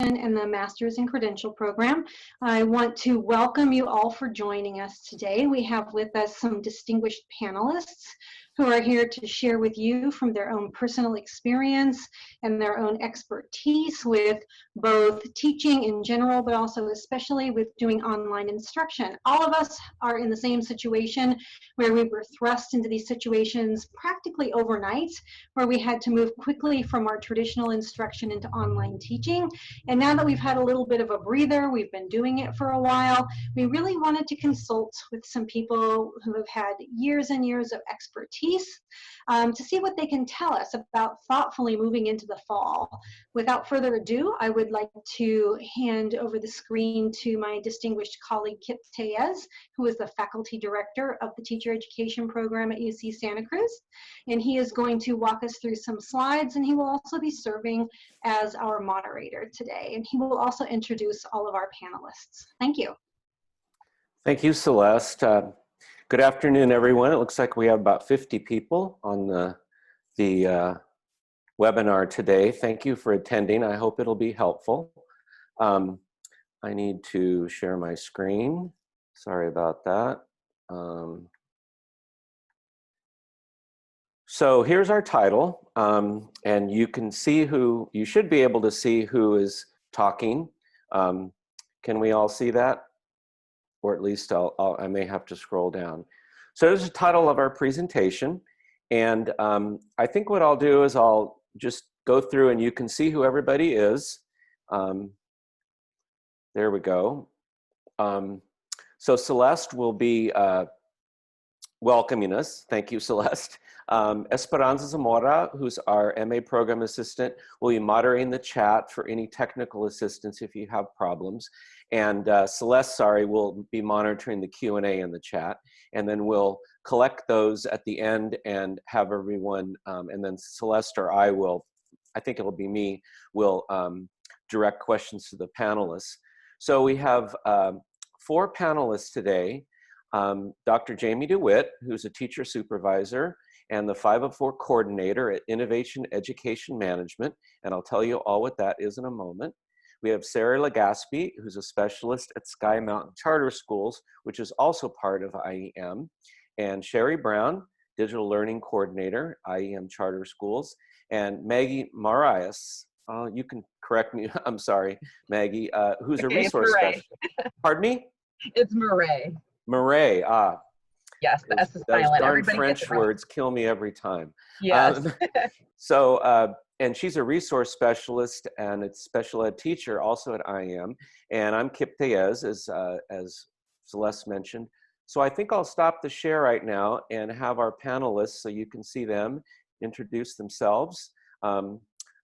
and the Master's in Credential program. I want to welcome you all for joining us today. We have with us some distinguished panelists who are here to share with you from their own personal experience and their own expertise with both teaching in general, but also especially with doing online instruction. All of us are in the same situation where we were thrust into these situations practically overnight, where we had to move quickly from our traditional instruction into online teaching. And now that we've had a little bit of a breather, we've been doing it for a while, we really wanted to consult with some people who have had years and years of expertise to see what they can tell us about thoughtfully moving into the fall. Without further ado, I would like to hand over the screen to my distinguished colleague, Kip Tellez, who is the faculty director of the teacher education program at UC Santa Cruz. And he is going to walk us through some slides, and he will also be serving as our moderator today. And he will also introduce all of our panelists. Thank you. Thank you, Celeste. Good afternoon, everyone. It looks like we have about 50 people on the webinar today. Thank you for attending. I hope it'll be helpful. I need to share my screen. Sorry about that. So here's our title, and you can see who, you should be able to see who is talking. Can we all see that? Or at least I may have to scroll down. So there's the title of our presentation. And I think what I'll do is I'll just go through and you can see who everybody is. There we go. So Celeste will be welcoming us. Thank you, Celeste. Esperanza Zamora, who's our MA program assistant, will be moderating the chat for any technical assistance if you have problems. And Celeste, will be monitoring the Q&A in the chat. And then we'll collect those at the end and have everyone, and then Celeste or I think it'll be me, will direct questions to the panelists. So we have 4 panelists today. Dr. Jamie DeWitt, who's a teacher supervisor and the 504 coordinator at Innovation Education Management. And I'll tell you all what that is in a moment. We have Sarah Legaspi, who's a specialist at Sky Mountain Charter Schools, which is also part of IEM. And Sherry Brown, digital learning coordinator, IEM Charter Schools. And Maggie Marias, you can correct me, I'm sorry, Maggie, who's a resource specialist. Pardon me? It's Murray. Murray, Yes, the S is those silent. darn Everybody French words kill me every time. Yes. And she's a resource specialist and a special ed teacher also at IEM. And I'm Kip Tellez, as Celeste mentioned. So I think I'll stop the share right now and have our panelists, so you can see them, introduce themselves.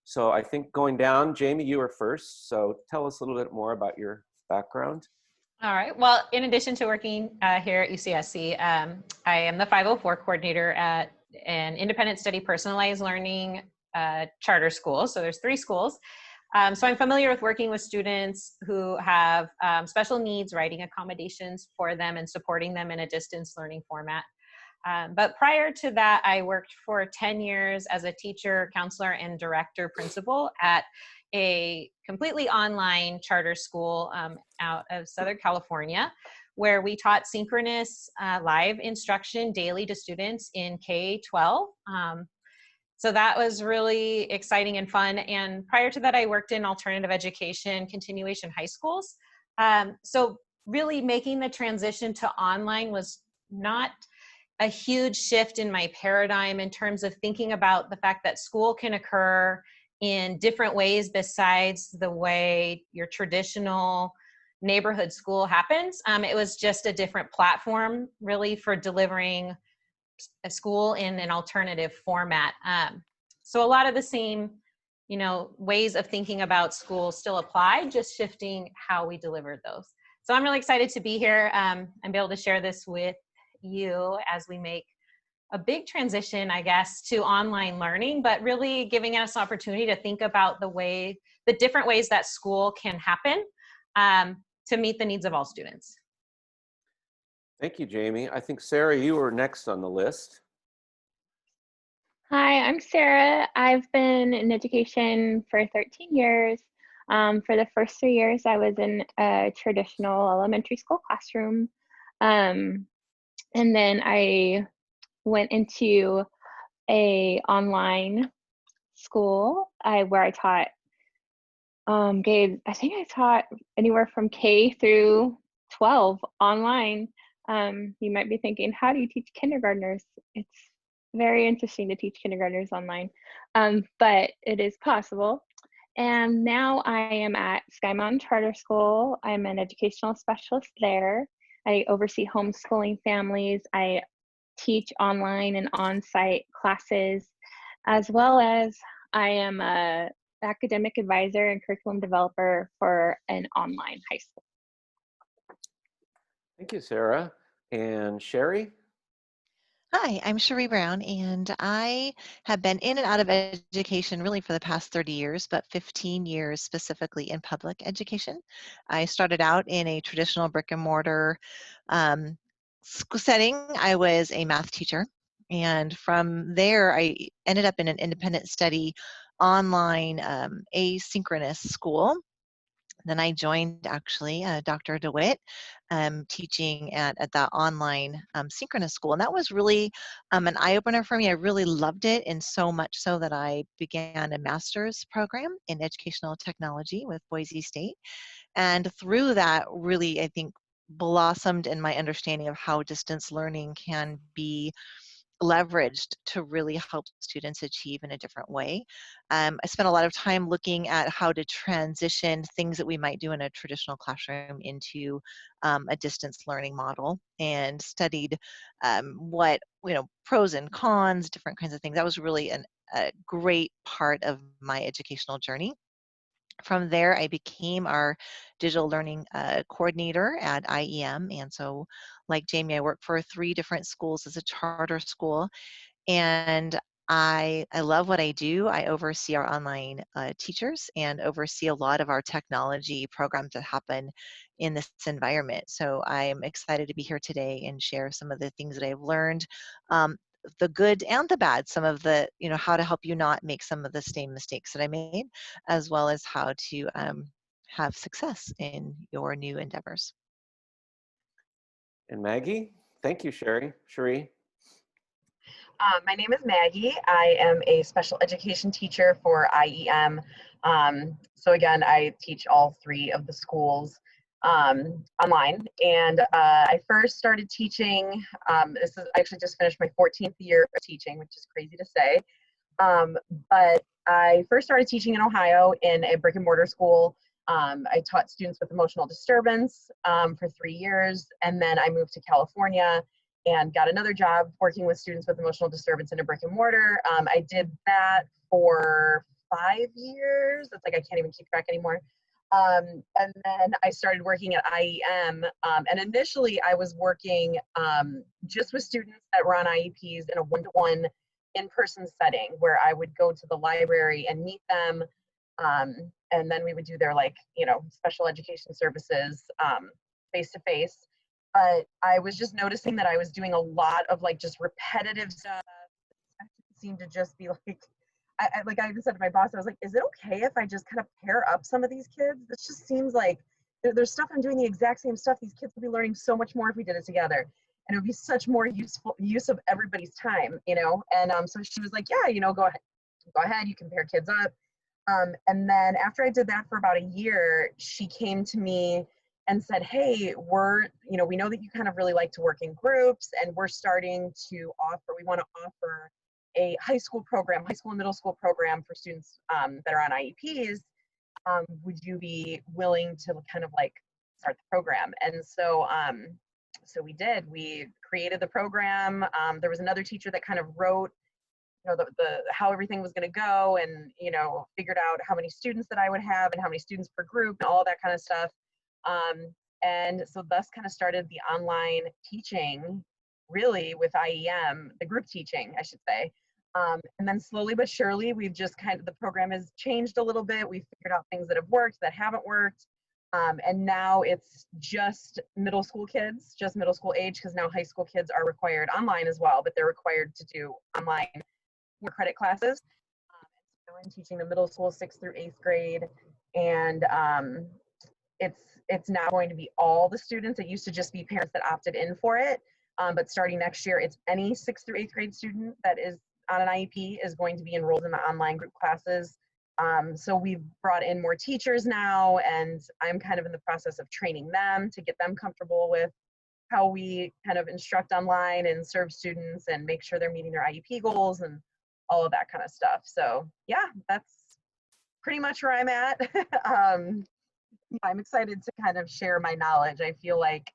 So I think going down, Jamie, you were first. So tell us a little bit more about your background. All right. Well, in addition to working here at UCSC, I am the 504 coordinator at an independent study personalized learning charter school. So there's 3 schools. So I'm familiar with working with students who have special needs, writing accommodations for them and supporting them in a distance learning format. But prior to that, I worked for 10 years as a teacher, counselor, and director principal at a completely online charter school out of Southern California, where we taught synchronous live instruction daily to students in K-12. So that was really exciting and fun. And prior to that, I worked in alternative education, continuation high schools. So really making the transition to online was not a huge shift in my paradigm in terms of thinking about the fact that school can occur in different ways besides the way your traditional neighborhood school happens. It was just a different platform really for delivering a school in an alternative format. So a lot of the same, ways of thinking about school still apply, just shifting how we deliver those. So I'm really excited to be here and be able to share this with you as we make a big transition, I guess, to online learning, but really giving us an opportunity to think about the different ways that school can happen to meet the needs of all students. Thank you, Jamie. I think, Sarah, you were next on the list. Hi, I'm Sarah. I've been in education for 13 years. For the first 3 years, I was in a traditional elementary school classroom. And then I went into a online school where I taught grades. I think I taught anywhere from K through 12 online. You might be thinking, how do you teach kindergartners? It's very interesting to teach kindergartners online, but it is possible. And now I am at Sky Mountain Charter School. I'm an educational specialist there. I oversee homeschooling families. I teach online and on-site classes, as well as I am a academic advisor and curriculum developer for an online high school. Thank you, Sarah. And Sherry? Hi, I'm Cherie Brown, and I have been in and out of education really for the past 30 years, but 15 years specifically in public education. I started out in a traditional brick and mortar school setting. I was a math teacher, and from there I ended up in an independent study online asynchronous school. Then I joined actually Dr. DeWitt teaching at the online synchronous school. And that was really an eye-opener for me. I really loved it, and so much so that I began a master's program in educational technology with Boise State. And through that, really, I think, blossomed in my understanding of how distance learning can be leveraged to really help students achieve in a different way. I spent a lot of time looking at how to transition things that we might do in a traditional classroom into a distance learning model, and studied what, pros and cons, different kinds of things. That was really a great part of my educational journey. From there, I became our digital learning coordinator at IEM. And so, like Jamie, I work for 3 different schools as a charter school. And I love what I do. I oversee our online teachers and oversee a lot of our technology programs that happen in this environment. So I'm excited to be here today and share some of the things that I've learned, the good and the bad, some of the, how to help you not make some of the same mistakes that I made, as well as how to have success in your new endeavors. And Maggie? Thank you, Cherie. My name is Maggie. I am a special education teacher for IEM. So again, I teach all 3 of the schools online. And I first started teaching, I actually just finished my 14th year of teaching, which is crazy to say. But I first started teaching in Ohio in a brick and mortar school. I taught students with emotional disturbance for 3 years, and then I moved to California and got another job working with students with emotional disturbance in a brick and mortar. I did that for 5 years. It's like I can't even keep track anymore. And then I started working at IEM. And initially I was working just with students that were on IEPs in a one-to-one in-person setting, where I would go to the library and meet them. And then we would do their special education services face-to-face. But I was just noticing that I was doing a lot of just repetitive stuff. It seemed to just be I even said to my boss, I was like, is it okay if I just kind of pair up some of these kids? This just seems like there's stuff I'm doing the exact same stuff. These kids would be learning so much more if we did it together. And it would be such more useful use of everybody's time, And so she was like, yeah, go ahead, you can pair kids up. And then after I did that for about a year, she came to me and said, hey, we know that you kind of really like to work in groups, and we're starting to we want to offer a high school and middle school program for students that are on IEPs. Would you be willing to kind of start the program? And so, so we did. We created the program. There was another teacher that kind of wrote, the how everything was going to go, and figured out how many students that I would have and how many students per group and all that kind of stuff. And so thus kind of started the online teaching, really, with IEM, the group teaching, I should say. And then slowly but surely, we've just the program has changed a little bit. We've figured out things that have worked, that haven't worked. And now it's just middle school kids, just middle school age, because now high school kids are required online as well, but they're required to do online credit classes. So I'm teaching the middle school 6th through 8th grade. and it's now going to be all the students. It used to just be parents that opted in for it, but starting next year, it's any 6th through 8th grade student that is on an IEP is going to be enrolled in the online group classes. So we've brought in more teachers now, and I'm kind of in the process of training them to get them comfortable with how we kind of instruct online and serve students and make sure they're meeting their IEP goals and all of that kind of stuff. So yeah, that's pretty much where I'm at. I'm excited to kind of share my knowledge. I feel like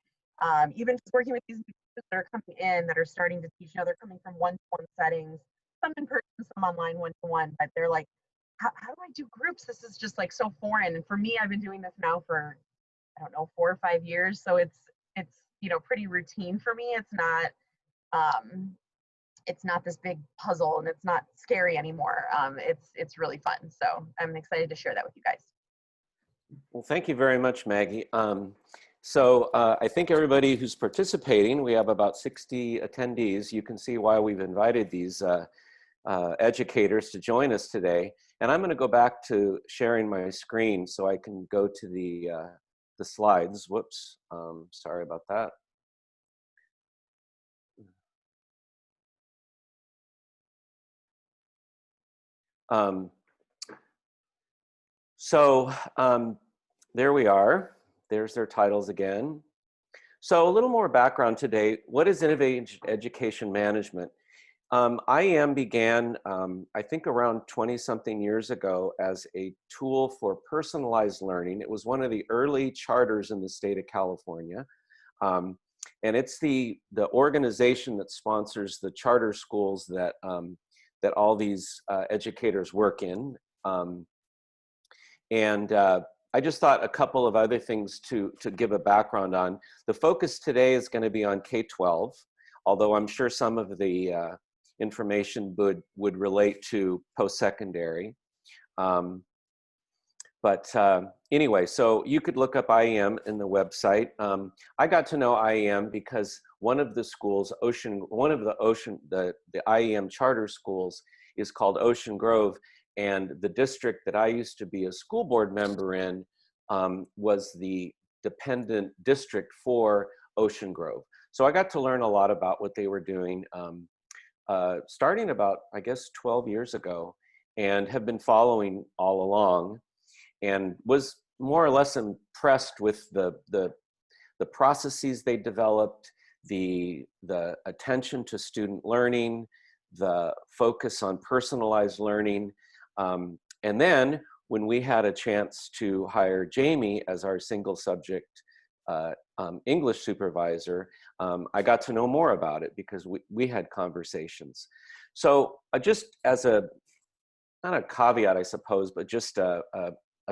even just working with these teachers that are coming in that are starting to teach, they're coming from one-to-one settings, some in person, some online one-to-one, but they're like, how do I do groups? This is just like so foreign. And for me, I've been doing this now for, I don't know, 4 or 5 years. So it's pretty routine for me. It's not this big puzzle, and it's not scary anymore. It's really fun. So I'm excited to share that with you guys. Well, thank you very much, Maggie. I think everybody who's participating, we have about 60 attendees. You can see why we've invited these educators to join us today. And I'm going to go back to sharing my screen so I can go to the slides. Whoops, sorry about that. There we are. There's their titles again. So a little more background today. What is innovative education management? IEM began, I think around 20-something years ago as a tool for personalized learning. It was one of the early charters in the state of California. And it's the organization that sponsors the charter schools that, that all these educators work in. I just thought a couple of other things to give a background on. The focus today is going to be on K-12, although I'm sure some of the information would relate to post-secondary. Anyway, so you could look up IEM in the website. I got to know IEM because one of the schools, the IEM charter schools is called Ocean Grove, and the district that I used to be a school board member in was the dependent district for Ocean Grove. So I got to learn a lot about what they were doing starting about, I guess, 12 years ago, and have been following all along, and was more or less impressed with the processes they developed, the attention to student learning, the focus on personalized learning. And then when we had a chance to hire Jamie as our single subject English supervisor, I got to know more about it because we had conversations. So just as not a caveat, I suppose, but just a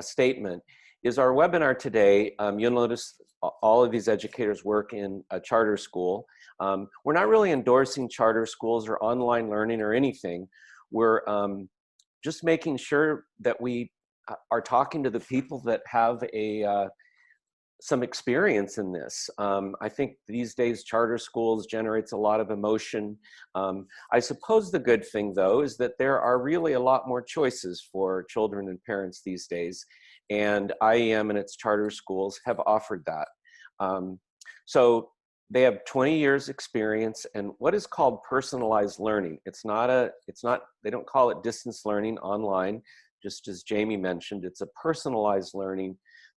statement, is our webinar today, you'll notice all of these educators work in a charter school. We're not really endorsing charter schools or online learning or anything. We're just making sure that we are talking to the people that have some experience in this. I think these days charter schools generates a lot of emotion. I suppose the good thing, though, is that there are really a lot more choices for children and parents these days, and IEM and its charter schools have offered that. So they have 20 years experience in what is called personalized learning. They don't call it distance learning online, just as Jamie mentioned. It's a personalized learning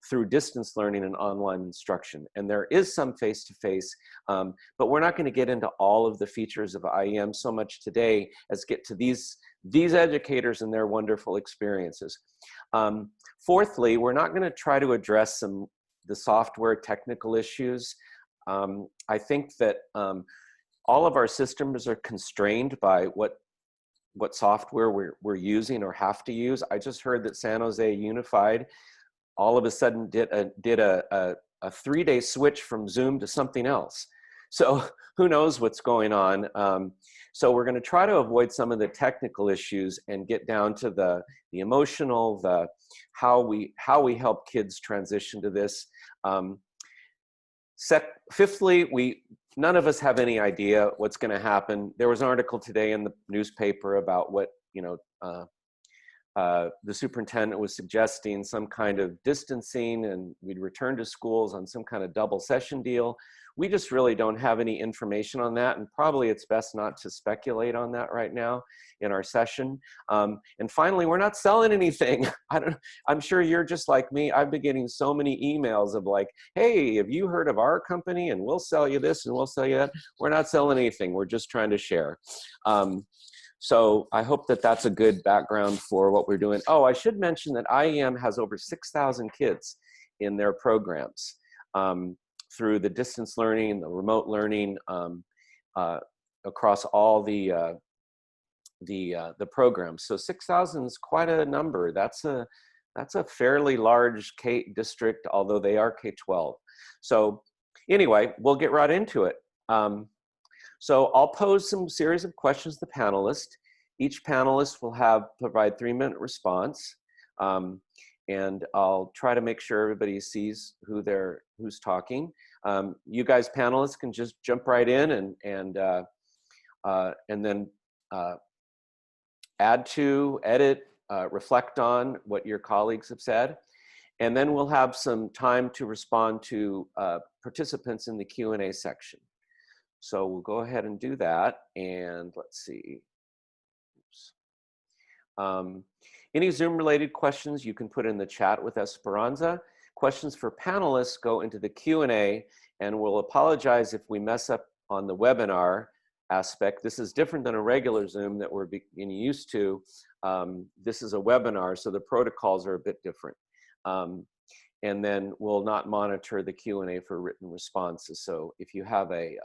through distance learning and online instruction. And there is some face-to-face, but we're not going to get into all of the features of IEM so much today as get to these educators and their wonderful experiences. Fourthly, we're not going to try to address the software technical issues. I think that all of our systems are constrained by what software we're using or have to use. I just heard that San Jose Unified all of a sudden did a 3-day switch from Zoom to something else. So who knows what's going on. So we're going to try to avoid some of the technical issues and get down to the emotional, how we help kids transition to this. Fifthly, none of us have any idea what's going to happen. There was an article today in the newspaper about what the superintendent was suggesting some kind of distancing and we'd return to schools on some kind of double session deal. We just really don't have any information on that, and probably it's best not to speculate on that right now in our session. And finally, we're not selling anything. I'm sure you're just like me. I've been getting so many emails of like, hey, have you heard of our company? And we'll sell you this and we'll sell you that. We're not selling anything. We're just trying to share. So I hope that that's a good background for what we're doing. Oh, I should mention that IEM has over 6,000 kids in their programs through the distance learning, the remote learning, across all the programs. So 6,000 is quite a number. That's a fairly large K district, although they are K-12. So anyway, we'll get right into it. So I'll pose some series of questions to the panelists. Each panelist will provide 3-minute response. And I'll try to make sure everybody sees who's talking. You guys panelists can just jump right in and then add to, edit, reflect on what your colleagues have said. And then we'll have some time to respond to participants in the Q&A section. So we'll go ahead and do that. And let's see. Any Zoom-related questions you can put in the chat with Esperanza. Questions for panelists go into the Q&A, and we'll apologize if we mess up on the webinar aspect. This is different than a regular Zoom that we're getting used to. This is a webinar, so the protocols are a bit different. And then we'll not monitor the Q&A for written responses. So if you have a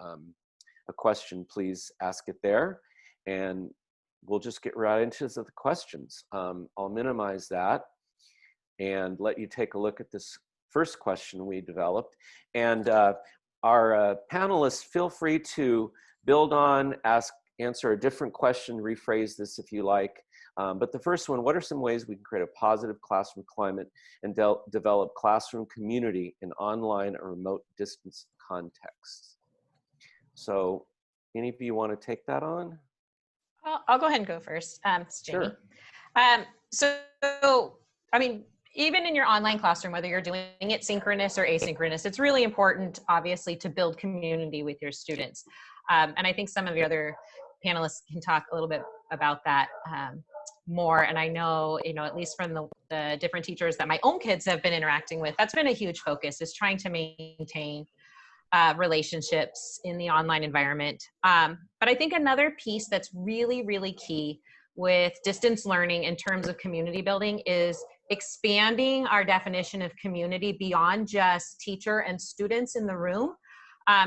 question, please ask it there. And we'll just get right into the questions. I'll minimize that and let you take a look at this first question we developed. And our panelists, feel free to build on, answer a different question, rephrase this if you like. But the first one, what are some ways we can create a positive classroom climate and develop classroom community in online or remote distance contexts? So any of you want to take that on? I'll go ahead and go first. It's Jamie. Sure. So, I mean, even in your online classroom, whether you're doing it synchronous or asynchronous, it's really important, obviously, to build community with your students. And I think some of the other panelists can talk a little bit about that more. And I know, at least from the different teachers that my own kids have been interacting with, that's been a huge focus, is trying to maintain relationships in the online environment. But I think another piece that's really, really key with distance learning in terms of community building is expanding our definition of community beyond just teacher and students in the room,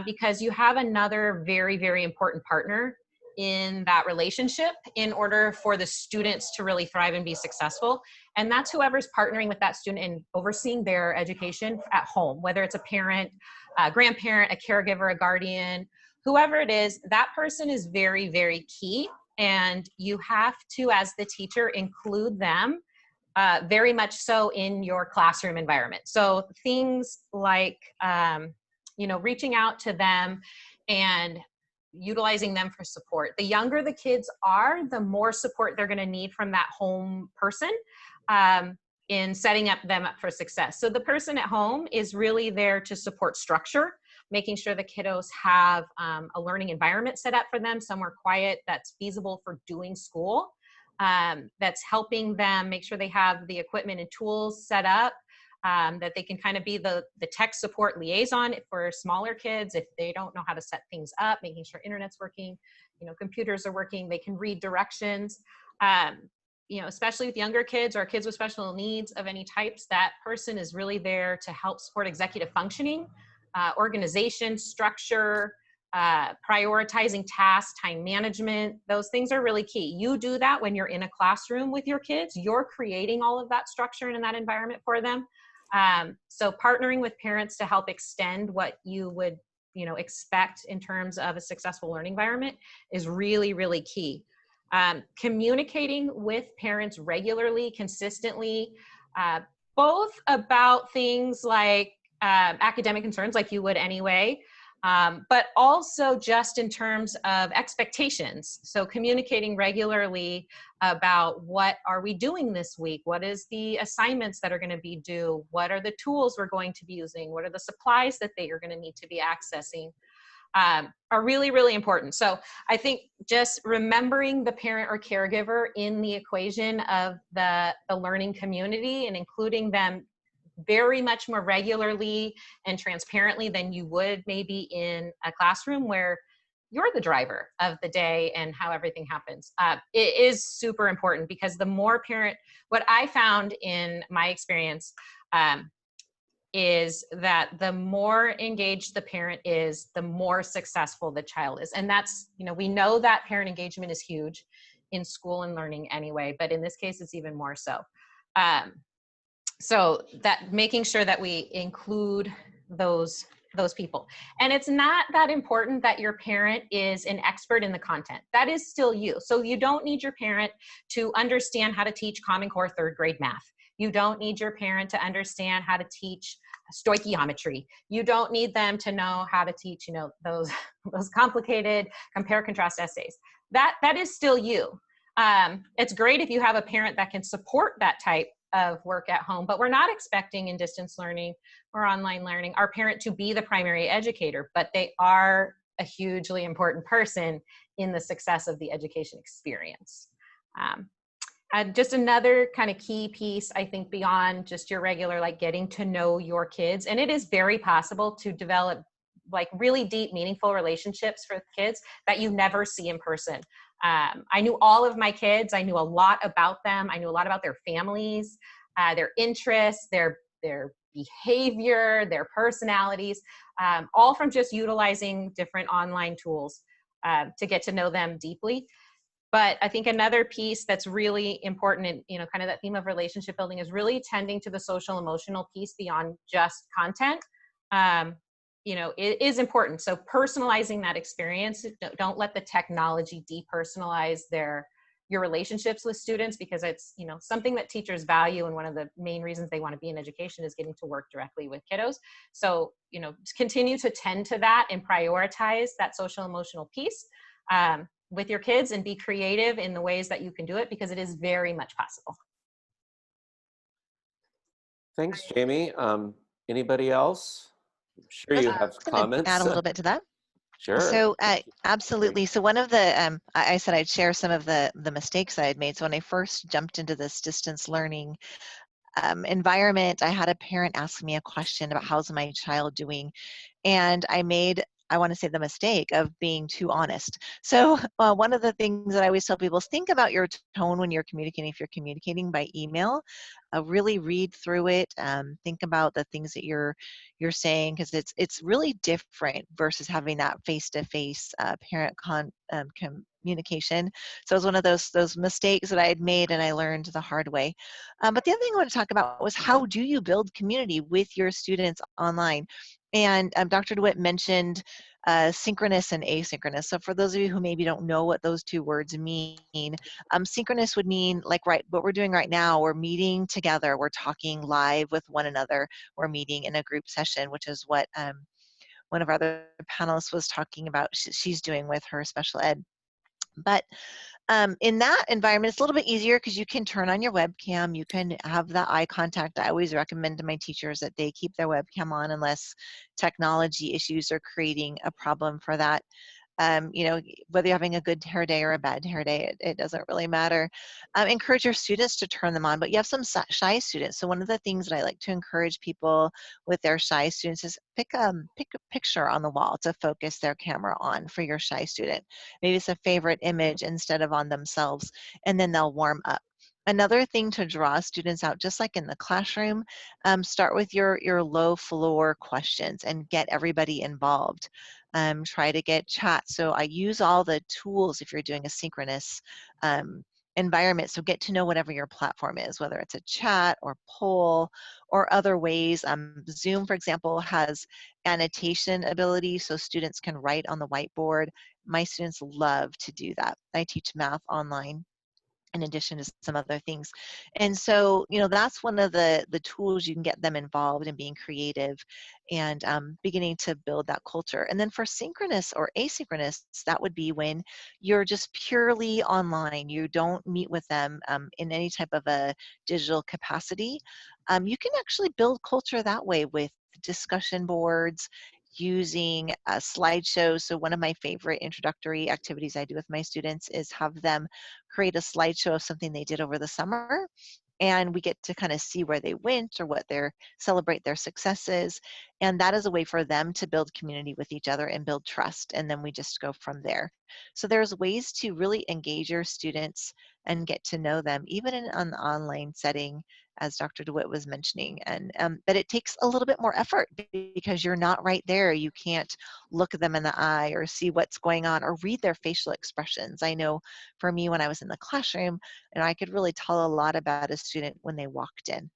because you have another very, very important partner in that relationship in order for the students to really thrive and be successful. And that's whoever's partnering with that student and overseeing their education at home, whether it's a parent, a grandparent, a caregiver, a guardian, whoever it is, that person is very, very key. And you have to, as the teacher, include them very much so in your classroom environment. So things like, reaching out to them and utilizing them for support. The younger the kids are, the more support they're going to need from that home person in setting them up for success. So the person at home is really there to support structure, making sure the kiddos have a learning environment set up for them, somewhere quiet that's feasible for doing school, that's helping them make sure they have the equipment and tools set up, that they can kind of be the tech support liaison for smaller kids if they don't know how to set things up, making sure internet's working, computers are working, they can read directions. Especially with younger kids or kids with special needs of any types, that person is really there to help support executive functioning, organization, structure, prioritizing tasks, time management. Those things are really key. You do that when you're in a classroom with your kids. You're creating all of that structure and that environment for them. So partnering with parents to help extend what you would, expect in terms of a successful learning environment is really, really key. Communicating with parents regularly, consistently, both about things like academic concerns, like you would anyway, but also just in terms of expectations. So communicating regularly about what are we doing this week? What is the assignments that are going to be due? What are the tools we're going to be using? What are the supplies that they are going to need to be accessing? Are really, really important. So I think just remembering the parent or caregiver in the equation of the learning community and including them very much more regularly and transparently than you would maybe in a classroom where you're the driver of the day and how everything happens. It is super important because the more what I found in my experience is that the more engaged the parent is, the more successful the child is. And that's, we know that parent engagement is huge in school and learning anyway, but in this case, it's even more so. So that making sure that we include those people. And it's not that important that your parent is an expert in the content. That is still you. So you don't need your parent to understand how to teach Common Core 3rd grade math. You don't need your parent to understand how to teach stoichiometry. You don't need them to know how to teach, those complicated compare contrast essays. That is still you. It's great if you have a parent that can support that type of work at home, but we're not expecting in distance learning or online learning our parent to be the primary educator, but they are a hugely important person in the success of the education experience. And just another kind of key piece, I think, beyond just your regular, getting to know your kids. And it is very possible to develop really deep, meaningful relationships with kids that you never see in person. I knew all of my kids. I knew a lot about them. I knew a lot about their families, their interests, their behavior, their personalities, all from just utilizing different online tools to get to know them deeply. But I think another piece that's really important in, kind of that theme of relationship building is really tending to the social emotional piece beyond just content. It is important. So personalizing that experience, don't let the technology depersonalize your relationships with students, because it's, something that teachers value. And one of the main reasons they want to be in education is getting to work directly with kiddos. So, continue to tend to that and prioritize that social emotional piece with your kids, and be creative in the ways that you can do it, because it is very much possible. Thanks, Jamie. Anybody else? I'm sure you have comments. Add a little bit to that. Sure. So absolutely. So one of the, I said I'd share some of the mistakes I had made. So when I first jumped into this distance learning environment, I had a parent ask me a question about how's my child doing. And I want to say the mistake of being too honest. So one of the things that I always tell people is think about your tone when you're communicating. If you're communicating by email, really read through it. Think about the things that you're saying, because it's really different versus having that face-to-face parent communication. So it was one of those mistakes that I had made, and I learned the hard way. But the other thing I want to talk about was, how do you build community with your students online? And Dr. DeWitt mentioned synchronous and asynchronous. So for those of you who maybe don't know what those two words mean, synchronous would mean what we're doing right now. We're meeting together. We're talking live with one another. We're meeting in a group session, which is what one of our other panelists was talking about. She's doing with her special ed. But in that environment, it's a little bit easier because you can turn on your webcam. You can have that eye contact. I always recommend to my teachers that they keep their webcam on unless technology issues are creating a problem for that. Whether you're having a good hair day or a bad hair day, it doesn't really matter. Encourage your students to turn them on, but you have some shy students. So one of the things that I like to encourage people with their shy students is pick a picture on the wall to focus their camera on for your shy student. Maybe it's a favorite image instead of on themselves, and then they'll warm up. Another thing to draw students out, just like in the classroom, start with your low floor questions and get everybody involved. Try to get chat. So I use all the tools if you're doing a synchronous environment. So get to know whatever your platform is, whether it's a chat or poll or other ways. Zoom, for example, has annotation ability, so students can write on the whiteboard. My students love to do that. I teach math online. in addition to some other things. And so, you know, that's one of the tools you can get them involved in being creative and beginning to build that culture. And then for synchronous or asynchronous, that would be when you're just purely online. You don't meet with them in any type of a digital capacity. You can actually build culture that way with discussion boards, using slideshows. So one of my favorite introductory activities I do with my students is have them create a slideshow of something they did over the summer, and we get to kind of see where they went or what their celebrate their successes. And that is a way for them to build community with each other and build trust, and then we just go from there. So there's ways to really engage your students and get to know them even in an online setting, as Dr. DeWitt was mentioning. And but it takes a little bit more effort because you're not right there. You can't look them in the eye or see what's going on or read their facial expressions. I know for me, when I was in the classroom, and I could really tell a lot about a student when they walked in.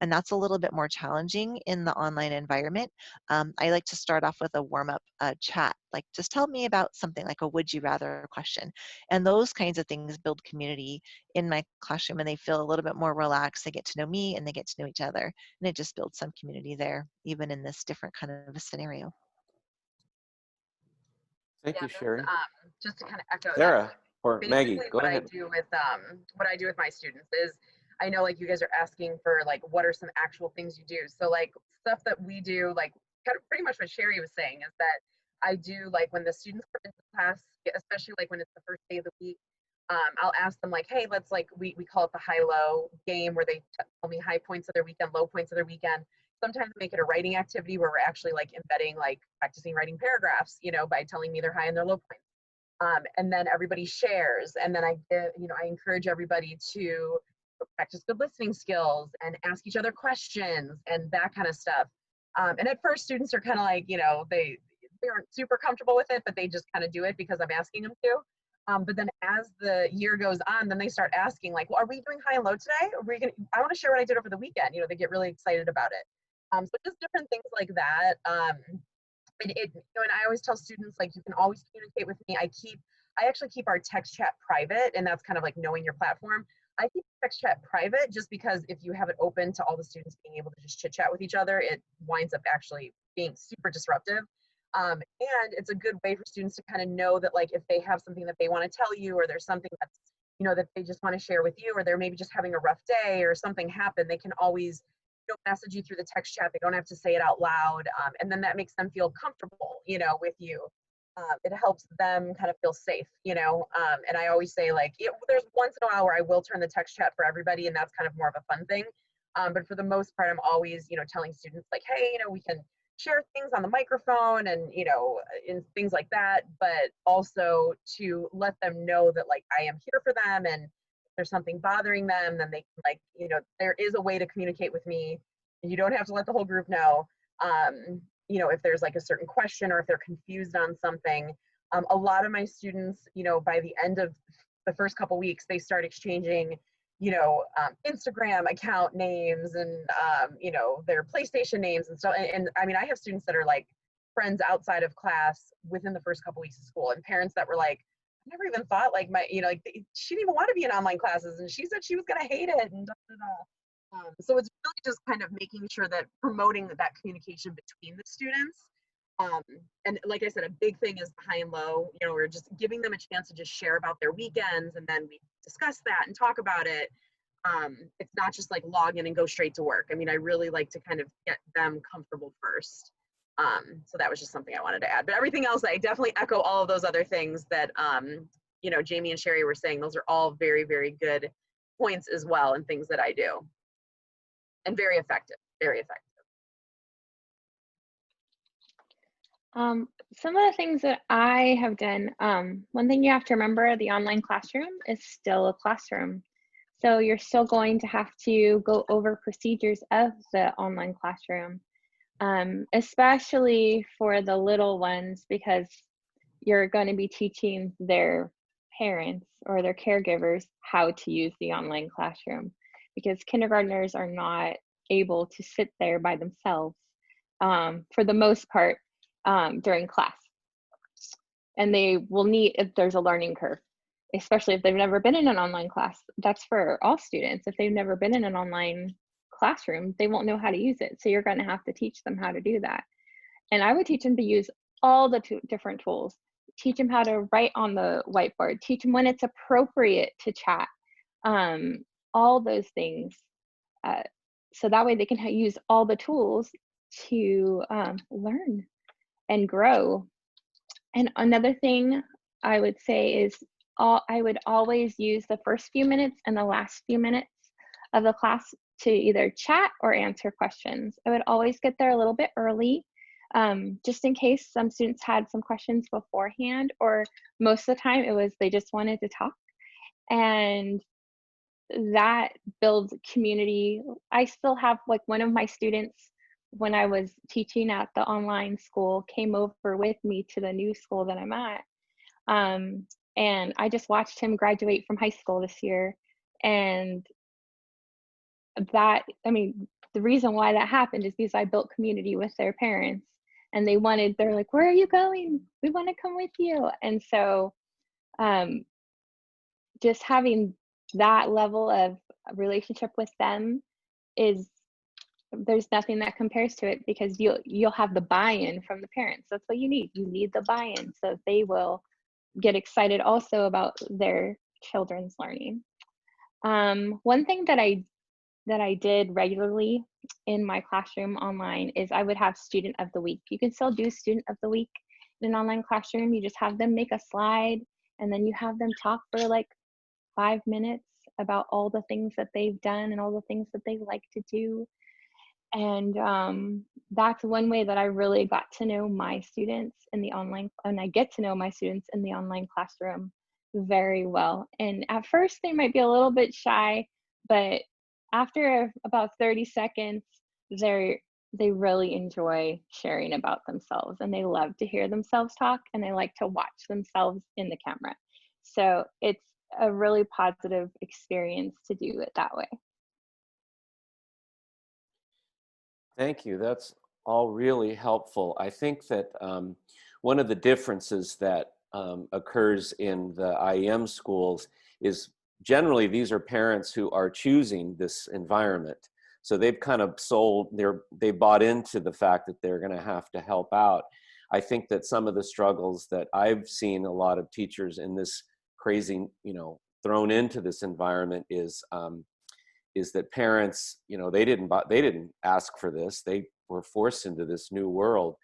And that's a little bit more challenging in the online environment. I like to start off with a warm-up chat, like just tell me about something, like a would you rather question. And those kinds of things build community in my classroom, and they feel a little bit more relaxed. They get to know me and they get to know each other. And it just builds some community there, even in this different kind of a scenario. Thank you, Sherry. Just to kind of echo Sarah or basically Maggie, go what ahead. I do with my students is, I know like you guys are asking for like what are some actual things you do. So like stuff that we do, like kind of pretty much what Sherry was saying, is that I do like when the students come into class, especially like when it's the first day of the week, I'll ask them like, hey, let's like we call it the high-low game, where they tell me high points of their weekend, low points of their weekend. Sometimes make it a writing activity where we're actually like embedding like practicing writing paragraphs, you know, by telling me their high and their low points. And then everybody shares, and then I encourage everybody to practice good listening skills and ask each other questions and that kind of stuff. And at first, students are kind of like, you know, they aren't super comfortable with it, but they just kind of do it because I'm asking them to. But then as the year goes on, then they start asking like, well, are we doing high and low today? Are we gonna? I want to share what I did over the weekend. You know, they get really excited about it. So just different things like that. And I always tell students like you can always communicate with me. I actually keep our text chat private, and that's kind of like knowing your platform. I keep text chat private just because if you have it open to all the students being able to just chit chat with each other, it winds up actually being super disruptive. And it's a good way for students to kind of know that like if they have something that they want to tell you, or there's something that's, you know, that they just want to share with you, or they're maybe just having a rough day or something happened, they can always, you know, message you through the text chat. They don't have to say it out loud. And then that makes them feel comfortable, you know, with you. It helps them kind of feel safe, you know. And I always say like, there's once in a while where I will turn the text chat for everybody, and that's kind of more of a fun thing. But for the most part, I'm always, you know, telling students like, hey, you know, we can share things on the microphone and, you know, and things like that, but also to let them know that like I am here for them, and if there's something bothering them, then they can like, you know, there is a way to communicate with me, and you don't have to let the whole group know. You know, if there's like a certain question or if they're confused on something. A lot of my students, you know, by the end of the first couple weeks, they start exchanging, you know, Instagram account names and, you know, their PlayStation names and stuff. And I mean, I have students that are like friends outside of class within the first couple weeks of school, and parents that were like, I never even thought like my, you know, like she didn't even want to be in online classes, and she said she was going to hate it and da, da, da. So it's really just kind of making sure that promoting that communication between the students. And like I said, a big thing is high and low. You know, we're just giving them a chance to just share about their weekends, and then we discuss that and talk about it. It's not just like log in and go straight to work. I mean, I really like to kind of get them comfortable first. So that was just something I wanted to add. But everything else, I definitely echo all of those other things that, you know, Jamie and Sherry were saying. Those are all very, very good points as well, and things that I do. And very effective, very effective. Some of the things that I have done, one thing you have to remember, the online classroom is still a classroom. So you're still going to have to go over procedures of the online classroom, especially for the little ones, because you're going to be teaching their parents or their caregivers how to use the online classroom, because kindergartners are not able to sit there by themselves for the most part during class. And they will need, if there's a learning curve. especially if they've never been in an online class. That's for all students. If they've never been in an online classroom, they won't know how to use it. So you're going to have to teach them how to do that. And I would teach them to use all the different tools. Teach them how to write on the whiteboard. Teach them when it's appropriate to chat. All those things. So that way they can use all the tools to learn and grow. And another thing I would say is I would always use the first few minutes and the last few minutes of the class to either chat or answer questions. I would always get there a little bit early, just in case some students had some questions beforehand, or most of the time it was they just wanted to talk. And that builds community. I still have, like, one of my students, when I was teaching at the online school, came over with me to the new school that I'm at. And I just watched him graduate from high school this year. And that, I mean, the reason why that happened is because I built community with their parents, and they're like, where are you going? We want to come with you. And so just having that level of relationship with them there's nothing that compares to it, because you'll have the buy-in from the parents. That's what you need. You need the buy-in, so they will get excited also about their children's learning. One thing that I did regularly in my classroom online is I would have student of the week. You can still do student of the week in an online classroom. You just have them make a slide, and then you have them talk for like 5 minutes about all the things that they've done and all the things that they like to do. And that's one way that I really got to know my students in the online, and I get to know my students in the online classroom very well. And at first they might be a little bit shy, but after about 30 seconds, they really enjoy sharing about themselves, and they love to hear themselves talk, and they like to watch themselves in the camera. So it's a really positive experience to do it that way. Thank you. That's all really helpful. I think that one of the differences that occurs in the IEM schools is generally these are parents who are choosing this environment. So they've kind of they bought into the fact that they're going to have to help out. I think that some of the struggles that I've seen a lot of teachers in this crazy, thrown into this environment is that parents, they didn't ask for this. They were forced into this new world.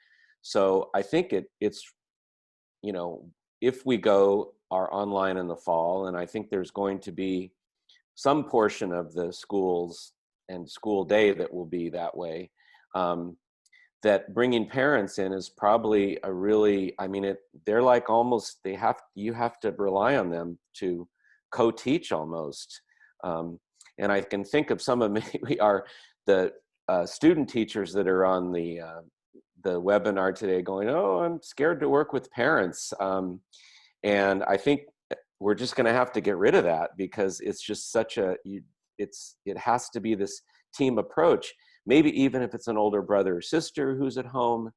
So I think it's, if we are online in the fall, and I think there's going to be some portion of the schools and school day that will be that way, that bringing parents in is probably a really, they're like almost, you have to rely on them to co-teach almost. And I can think of some of the student teachers that are on the webinar today going, oh, I'm scared to work with parents. And I think we're just going to have to get rid of that, because it's just it has to be this team approach. Maybe even if it's an older brother or sister who's at home,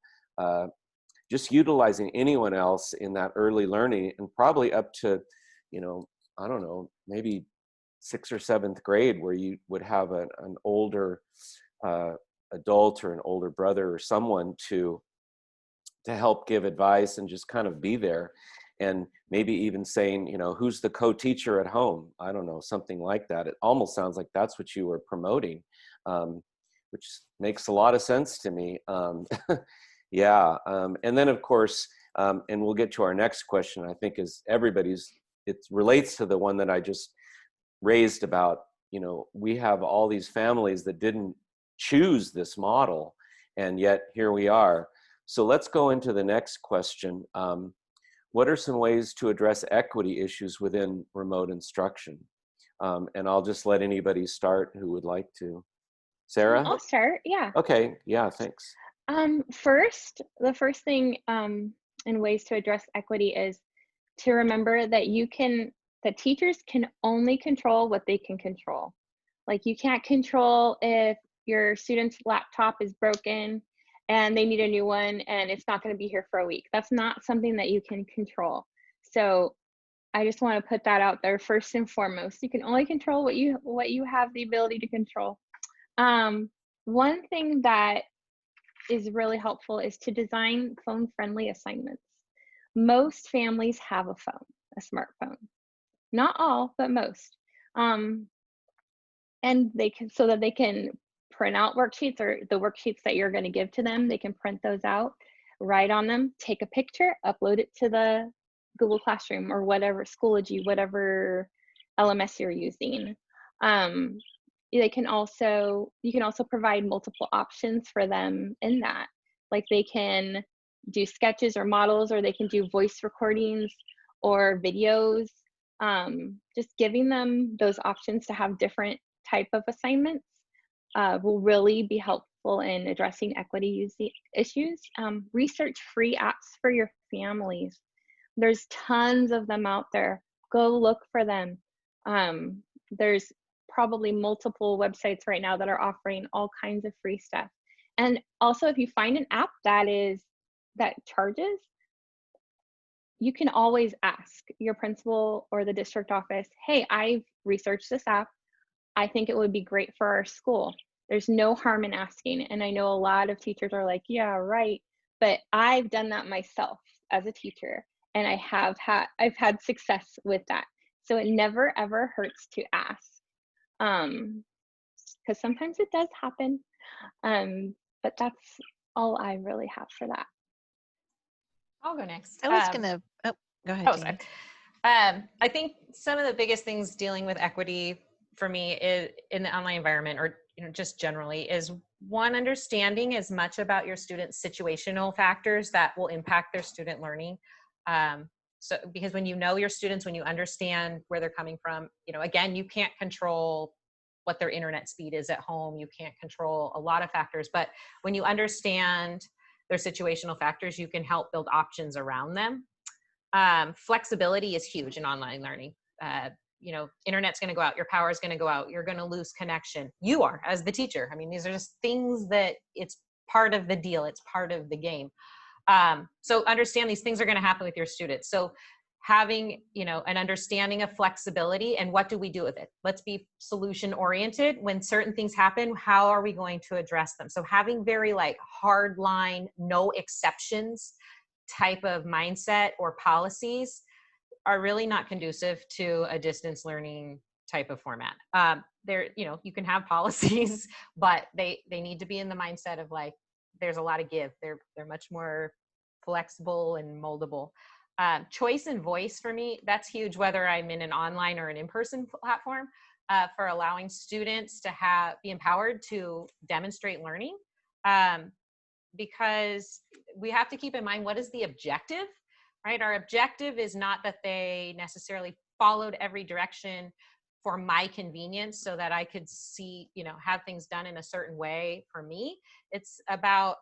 just utilizing anyone else in that early learning, and probably up to, I don't know, maybe 6th or 7th grade, where you would have an older adult or an older brother or someone to help give advice and just kind of be there. And maybe even saying, who's the co-teacher at home? I don't know, something like that. It almost sounds like that's what you were promoting, which makes a lot of sense to me. Yeah. And then, of course, and we'll get to our next question, I think is it relates to the one that I just raised about, we have all these families that didn't choose this model, and yet here we are. So let's go into the next question. What are some ways to address equity issues within remote instruction? And I'll just let anybody start who would like to. Sarah? I'll start, yeah. Okay, yeah, thanks. The first thing in ways to address equity is to remember that that teachers can only control what they can control. Like, you can't control if your student's laptop is broken and they need a new one and it's not going to be here for a week. That's not something that you can control. So I just want to put that out there first and foremost. You can only control what you have the ability to control. One thing that is really helpful is to design phone-friendly assignments. Most families have a phone, a smartphone. Not all, but most. And they can, so that they can print out worksheets, or the worksheets that you're going to give to them, they can print those out, write on them, take a picture, upload it to the Google Classroom or whatever, Schoology, whatever LMS you're using. You can also provide multiple options for them in that. Like they can do sketches or models, or they can do voice recordings or videos. Just giving them those options to have different type of assignments will really be helpful in addressing equity issues. Research free apps for your families. There's tons of them out there. Go look for them. There's probably multiple websites right now that are offering all kinds of free stuff. And also, if you find an app that charges, you can always ask your principal or the district office, hey, I've researched this app. I think it would be great for our school. There's no harm in asking. And I know a lot of teachers are like, yeah, right. But I've done that myself as a teacher, and I've had success with that. So it never ever hurts to ask. Because sometimes it does happen. But that's all I really have for that. I'll go next. I was gonna, oh, go ahead. Oh, sorry. I think some of the biggest things dealing with equity for me is in the online environment, or just generally, is one, understanding as much about your students' situational factors that will impact their student learning. So because when you know your students, when you understand where they're coming from, again, you can't control what their internet speed is at home. You can't control a lot of factors, but when you understand their situational factors, you can help build options around them. Flexibility is huge in online learning. Internet's going to go out, your power is going to go out, you're going to lose connection. You are, as the teacher. I mean, these are just things that it's part of the deal. It's part of the game. So understand these things are going to happen with your students. So having, an understanding of flexibility and what do we do with it? Let's be solution oriented. When certain things happen, how are we going to address them? So having very hard line, no exceptions type of mindset or policies are really not conducive to a distance learning type of format. You can have policies, but they need to be in the mindset of there's a lot of give. They're much more flexible and moldable. Choice and voice for me, that's huge, whether I'm in an online or an in-person platform, for allowing students to be empowered to demonstrate learning. Because we have to keep in mind, what is the objective, right? Our objective is not that they necessarily followed every direction for my convenience so that I could see, have things done in a certain way for me. It's about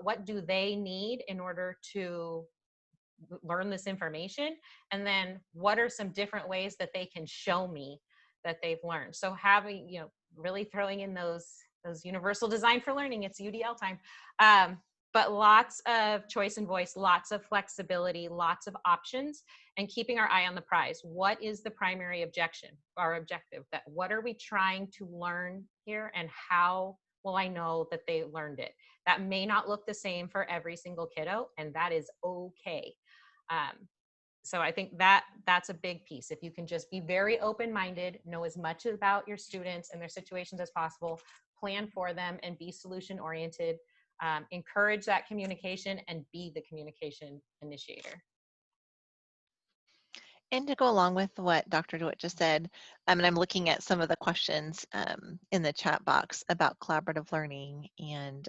what do they need in order to learn this information? And then what are some different ways that they can show me that they've learned? So having, really throwing in those universal design for learning, it's UDL time. But lots of choice and voice, lots of flexibility, lots of options, and keeping our eye on the prize. What is the primary our objective? What are we trying to learn here, and how will I know that they learned it? That may not look the same for every single kiddo, and that is okay. So I think that's a big piece. If you can just be very open-minded, know as much about your students and their situations as possible, plan for them, and be solution-oriented. Encourage that communication and be the communication initiator. And to go along with what Dr. DeWitt just said, and I'm looking at some of the questions in the chat box about collaborative learning and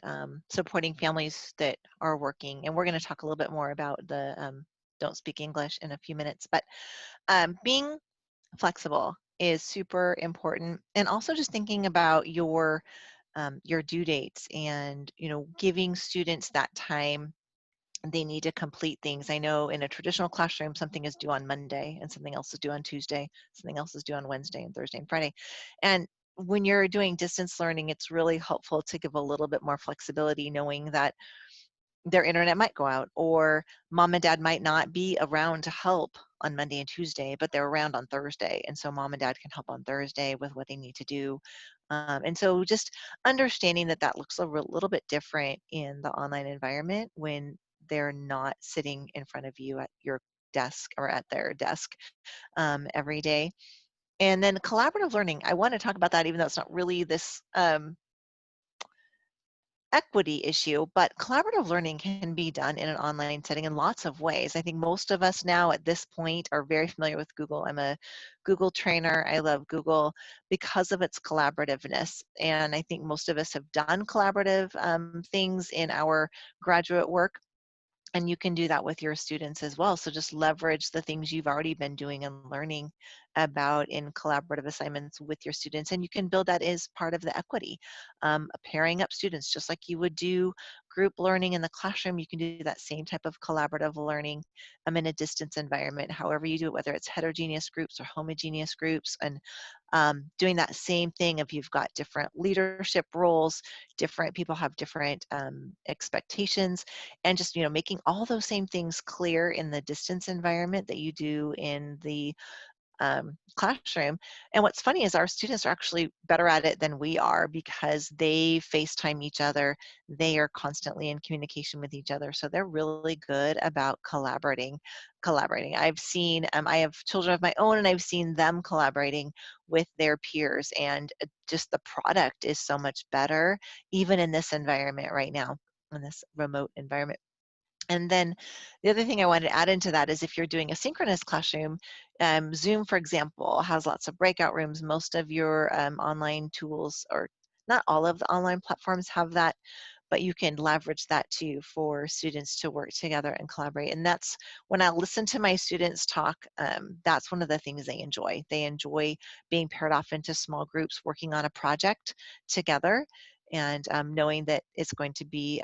supporting families that are working. And we're going to talk a little bit more about the Don't Speak English in a few minutes. But being flexible is super important. And also just thinking about your due dates and, giving students that time they need to complete things. I know in a traditional classroom, something is due on Monday and something else is due on Tuesday, something else is due on Wednesday and Thursday and Friday. And when you're doing distance learning, it's really helpful to give a little bit more flexibility, knowing that their internet might go out or mom and dad might not be around to help on Monday and Tuesday, but they're around on Thursday. And so mom and dad can help on Thursday with what they need to do. And so just understanding that that looks a little bit different in the online environment when they're not sitting in front of you at your desk or at their desk every day. And then collaborative learning, I want to talk about that, even though it's not really this equity issue, but collaborative learning can be done in an online setting in lots of ways. I think most of us now at this point are very familiar with Google. I'm a Google trainer. I love Google because of its collaborativeness. And I think most of us have done collaborative things in our graduate work. And you can do that with your students as well. So just leverage the things you've already been doing and learning about in collaborative assignments with your students. And you can build that as part of the equity, pairing up students, just like you would do group learning in the classroom. You can do that same type of collaborative learning in a distance environment, however you do it, whether it's heterogeneous groups or homogeneous groups. And doing that same thing if you've got different leadership roles, different people have different expectations, and just making all those same things clear in the distance environment that you do in the classroom. And what's funny is our students are actually better at it than we are because they FaceTime each other. They are constantly in communication with each other. So they're really good about collaborating. I've seen, I have children of my own, and I've seen them collaborating with their peers. And just the product is so much better, even in this environment right now, in this remote environment. And then the other thing I wanted to add into that is if you're doing a synchronous classroom, Zoom, for example, has lots of breakout rooms. Most of your online tools, or not all of the online platforms have that, but you can leverage that too for students to work together and collaborate. And that's when I listen to my students talk, that's one of the things they enjoy. They enjoy being paired off into small groups, working on a project together, and knowing that it's going to be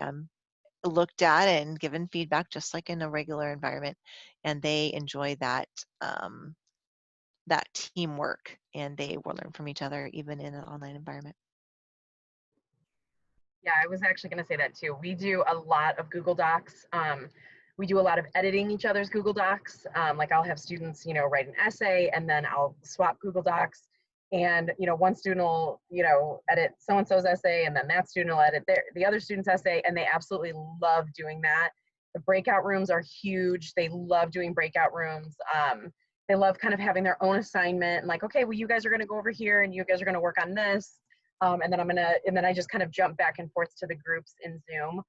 looked at and given feedback just like in a regular environment, and they enjoy that that teamwork, and they will learn from each other even in an online environment. Yeah, I was actually going to say that too. We do a lot of Google Docs. We do a lot of editing each other's Google Docs. Like I'll have students, write an essay, and then I'll swap Google Docs. And, one student will, edit so-and-so's essay, and then that student will edit the other student's essay, and they absolutely love doing that. The breakout rooms are huge. They love doing breakout rooms. They love kind of having their own assignment, and like, okay, well, you guys are going to go over here, and you guys are going to work on this. And then I just kind of jump back and forth to the groups in Zoom.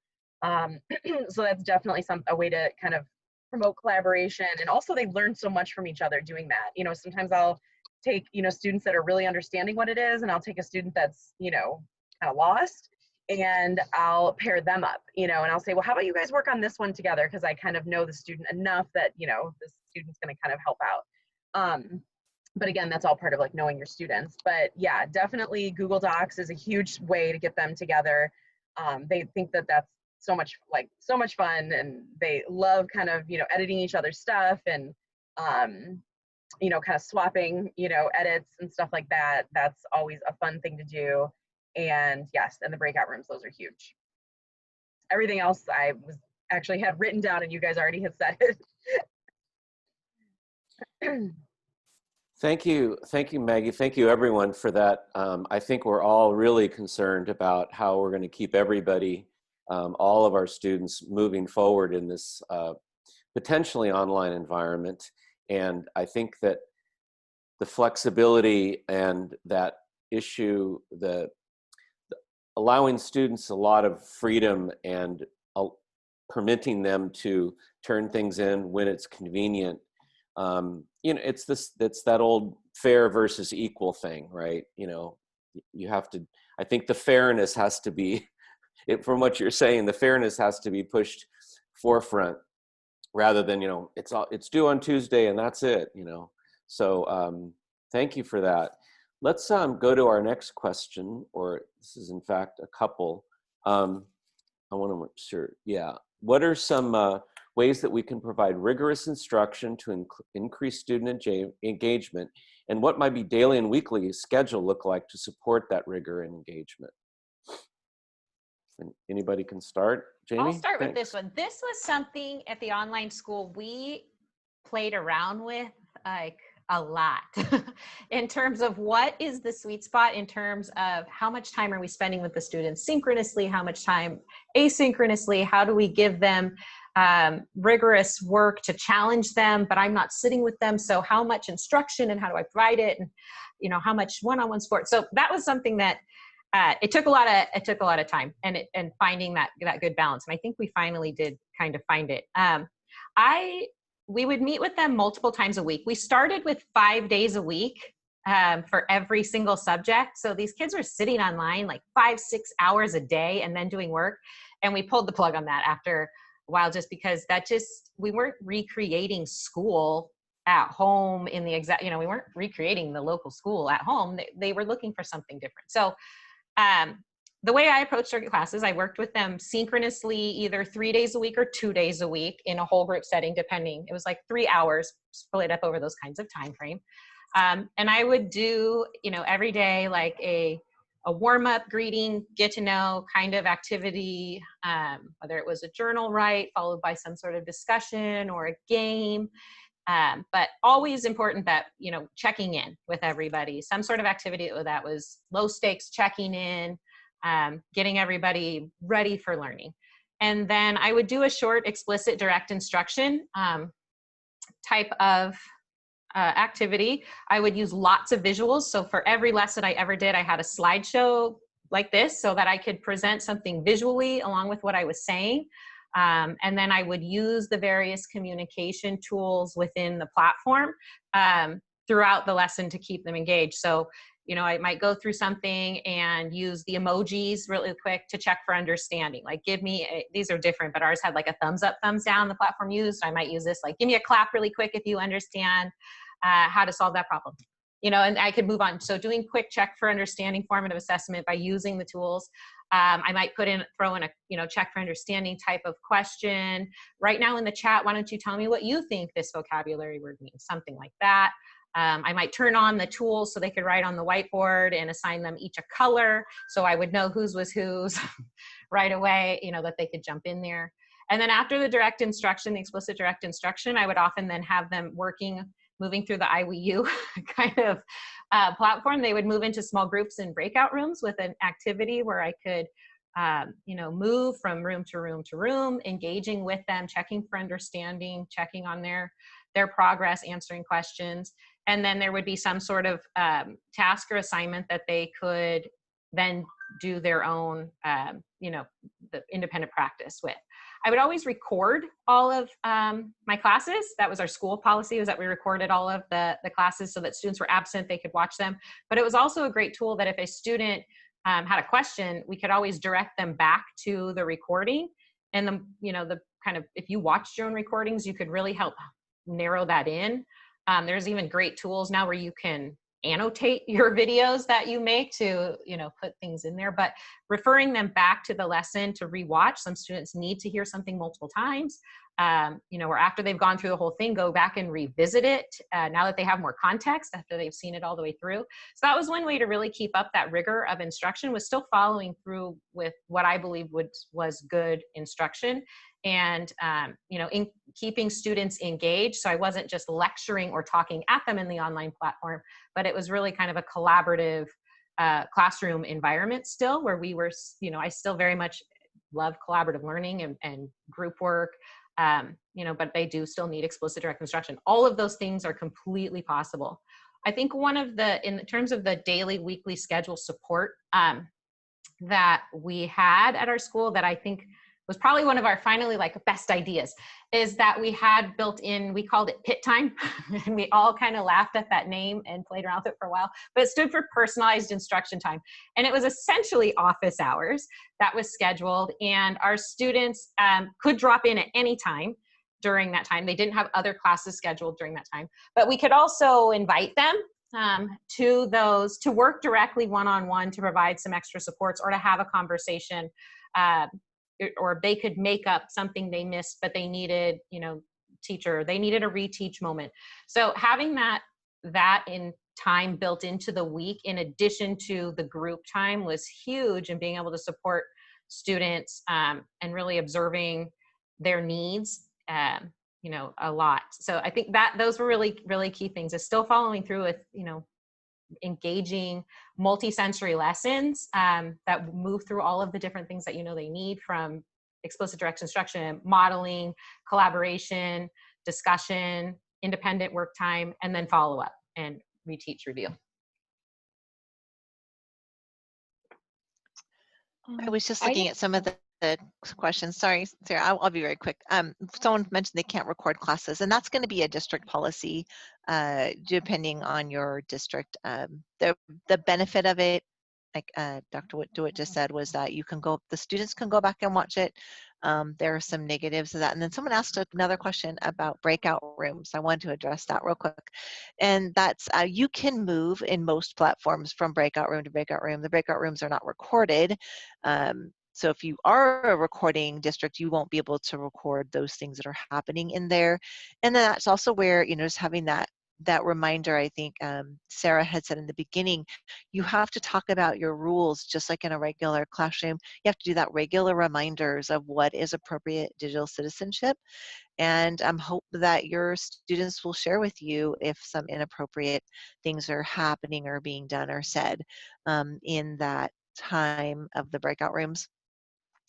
So that's definitely a way to kind of promote collaboration. And also they learn so much from each other doing that. Sometimes I'll take, students that are really understanding what it is, and I'll take a student that's, kind of lost, and I'll pair them up, and I'll say, well, how about you guys work on this one together? Because I kind of know the student enough that, the student's going to kind of help out. But again, that's all part of like knowing your students. But yeah, definitely Google Docs is a huge way to get them together. They think that that's so much fun, and they love kind of, editing each other's stuff, and, kind of swapping, edits and stuff like that. That's always a fun thing to do. And yes, and the breakout rooms, those are huge. Everything else I actually had written down, and you guys already had said it. Thank you, Maggie. Thank you, everyone, for that. I think we're all really concerned about how we're going to keep everybody, all of our students, moving forward in this potentially online environment. And I think that the flexibility and that issue, the allowing students a lot of freedom and permitting them to turn things in when it's convenient. It's that old fair versus equal thing, right? You have to, I think the fairness has to be, from what you're saying, the fairness has to be pushed forefront rather than, it's due on Tuesday and that's it, So thank you for that. Let's go to our next question, or this is in fact a couple. I want to make sure, yeah. What are some ways that we can provide rigorous instruction to increase student engagement, and what might be daily and weekly schedule look like to support that rigor and engagement? Anybody can start. Jamie? I'll start with Thanks. this one. This was something at the online school we played around with like a lot in terms of what is the sweet spot in terms of how much time are we spending with the students synchronously, how much time asynchronously, how do we give them rigorous work to challenge them, but I'm not sitting with them. So how much instruction and how do I provide it? And, you know, how much one-on-one support. So that was something that it took a lot of time and finding that good balance. And I think we finally did kind of find it. We would meet with them multiple times a week. We started with 5 days a week for every single subject. So these kids were sitting online like 5-6 hours a day and then doing work. And we pulled the plug on that after a while, just because we weren't recreating school at home in the exact, we weren't recreating the local school at home. They were looking for something different. So the way I approached our classes, I worked with them synchronously, either 3 days a week or 2 days a week in a whole group setting, depending. It was like 3 hours split up over those kinds of time frame. And I would do, every day, like a warm-up greeting, get to know kind of activity, whether it was a journal write followed by some sort of discussion or a game. But always important that, checking in with everybody, some sort of activity that was low stakes, checking in, getting everybody ready for learning. And then I would do a short, explicit, direct instruction type of activity. I would use lots of visuals. So for every lesson I ever did, I had a slideshow like this so that I could present something visually along with what I was saying. And then I would use the various communication tools within the platform throughout the lesson to keep them engaged. So, I might go through something and use the emojis really quick to check for understanding. Like these are different, but ours had like a thumbs up, thumbs down the platform used. I might use this, like, give me a clap really quick if you understand how to solve that problem. And I could move on. So doing quick check for understanding formative assessment by using the tools. I might throw in a check for understanding type of question. Right now in the chat, why don't you tell me what you think this vocabulary word means? Something like that. I might turn on the tools so they could write on the whiteboard and assign them each a color. So I would know whose was whose right away, that they could jump in there. And then after the direct instruction, the explicit direct instruction, I would often then have them moving through the IWU kind of platform. They would move into small groups and breakout rooms with an activity where I could, move from room to room to room, engaging with them, checking for understanding, checking on their progress, answering questions. And then there would be some sort of task or assignment that they could then do their own, the independent practice with. I would always record all of my classes. That was our school policy, was that we recorded all of the classes so that students were absent, they could watch them. But it was also a great tool that if a student had a question, we could always direct them back to the recording. And the kind of, if you watched your own recordings, you could really help narrow that in. There's even great tools now where you can annotate your videos that you make to, put things in there, but referring them back to the lesson to rewatch. Some students need to hear something multiple times, or after they've gone through the whole thing, go back and revisit it now that they have more context after they've seen it all the way through. So that was one way to really keep up that rigor of instruction, was still following through with what I believe was good instruction. And, in keeping students engaged. So I wasn't just lecturing or talking at them in the online platform, but it was really kind of a collaborative classroom environment still, where we were, I still very much love collaborative learning and group work, but they do still need explicit direct instruction. All of those things are completely possible. I think in terms of the daily, weekly schedule support that we had at our school, that I think was probably one of our finally best ideas, is that we had built in, we called it Pit Time, and we all kind of laughed at that name and played around with it for a while, but it stood for personalized instruction time. And it was essentially office hours that was scheduled, and our students could drop in at any time during that time. They didn't have other classes scheduled during that time, but we could also invite them to work directly one-on-one to provide some extra supports, or to have a conversation, or they could make up something they missed, but they needed, they needed a reteach moment. So having that in time built into the week, in addition to the group time, was huge in being able to support students and really observing their needs, you know, a lot. So I think that those were really, really key things, is still following through with, you know, engaging multi-sensory lessons that move through all of the different things that, you know, they need, from explicit direct instruction, modeling, collaboration, discussion, independent work time, and then follow up and reteach review. I was just looking at some of the questions. Sorry, Sarah, I'll be very quick. Someone mentioned they can't record classes, and that's going to be a district policy, depending on your district. The benefit of it, like Dr. DeWitt just said, was that you can go, the students can go back and watch it. There are some negatives of that. And then someone asked another question about breakout rooms. I wanted to address that real quick. And that's, you can move in most platforms from breakout room to breakout room. The breakout rooms are not recorded. So if you are a recording district, you won't be able to record those things that are happening in there. And then that's also where, you know, just having that reminder, I think Sarah had said in the beginning, you have to talk about your rules just like in a regular classroom. You have to do that regular reminders of what is appropriate digital citizenship. And I hope that your students will share with you if some inappropriate things are happening or being done or said in that time of the breakout rooms.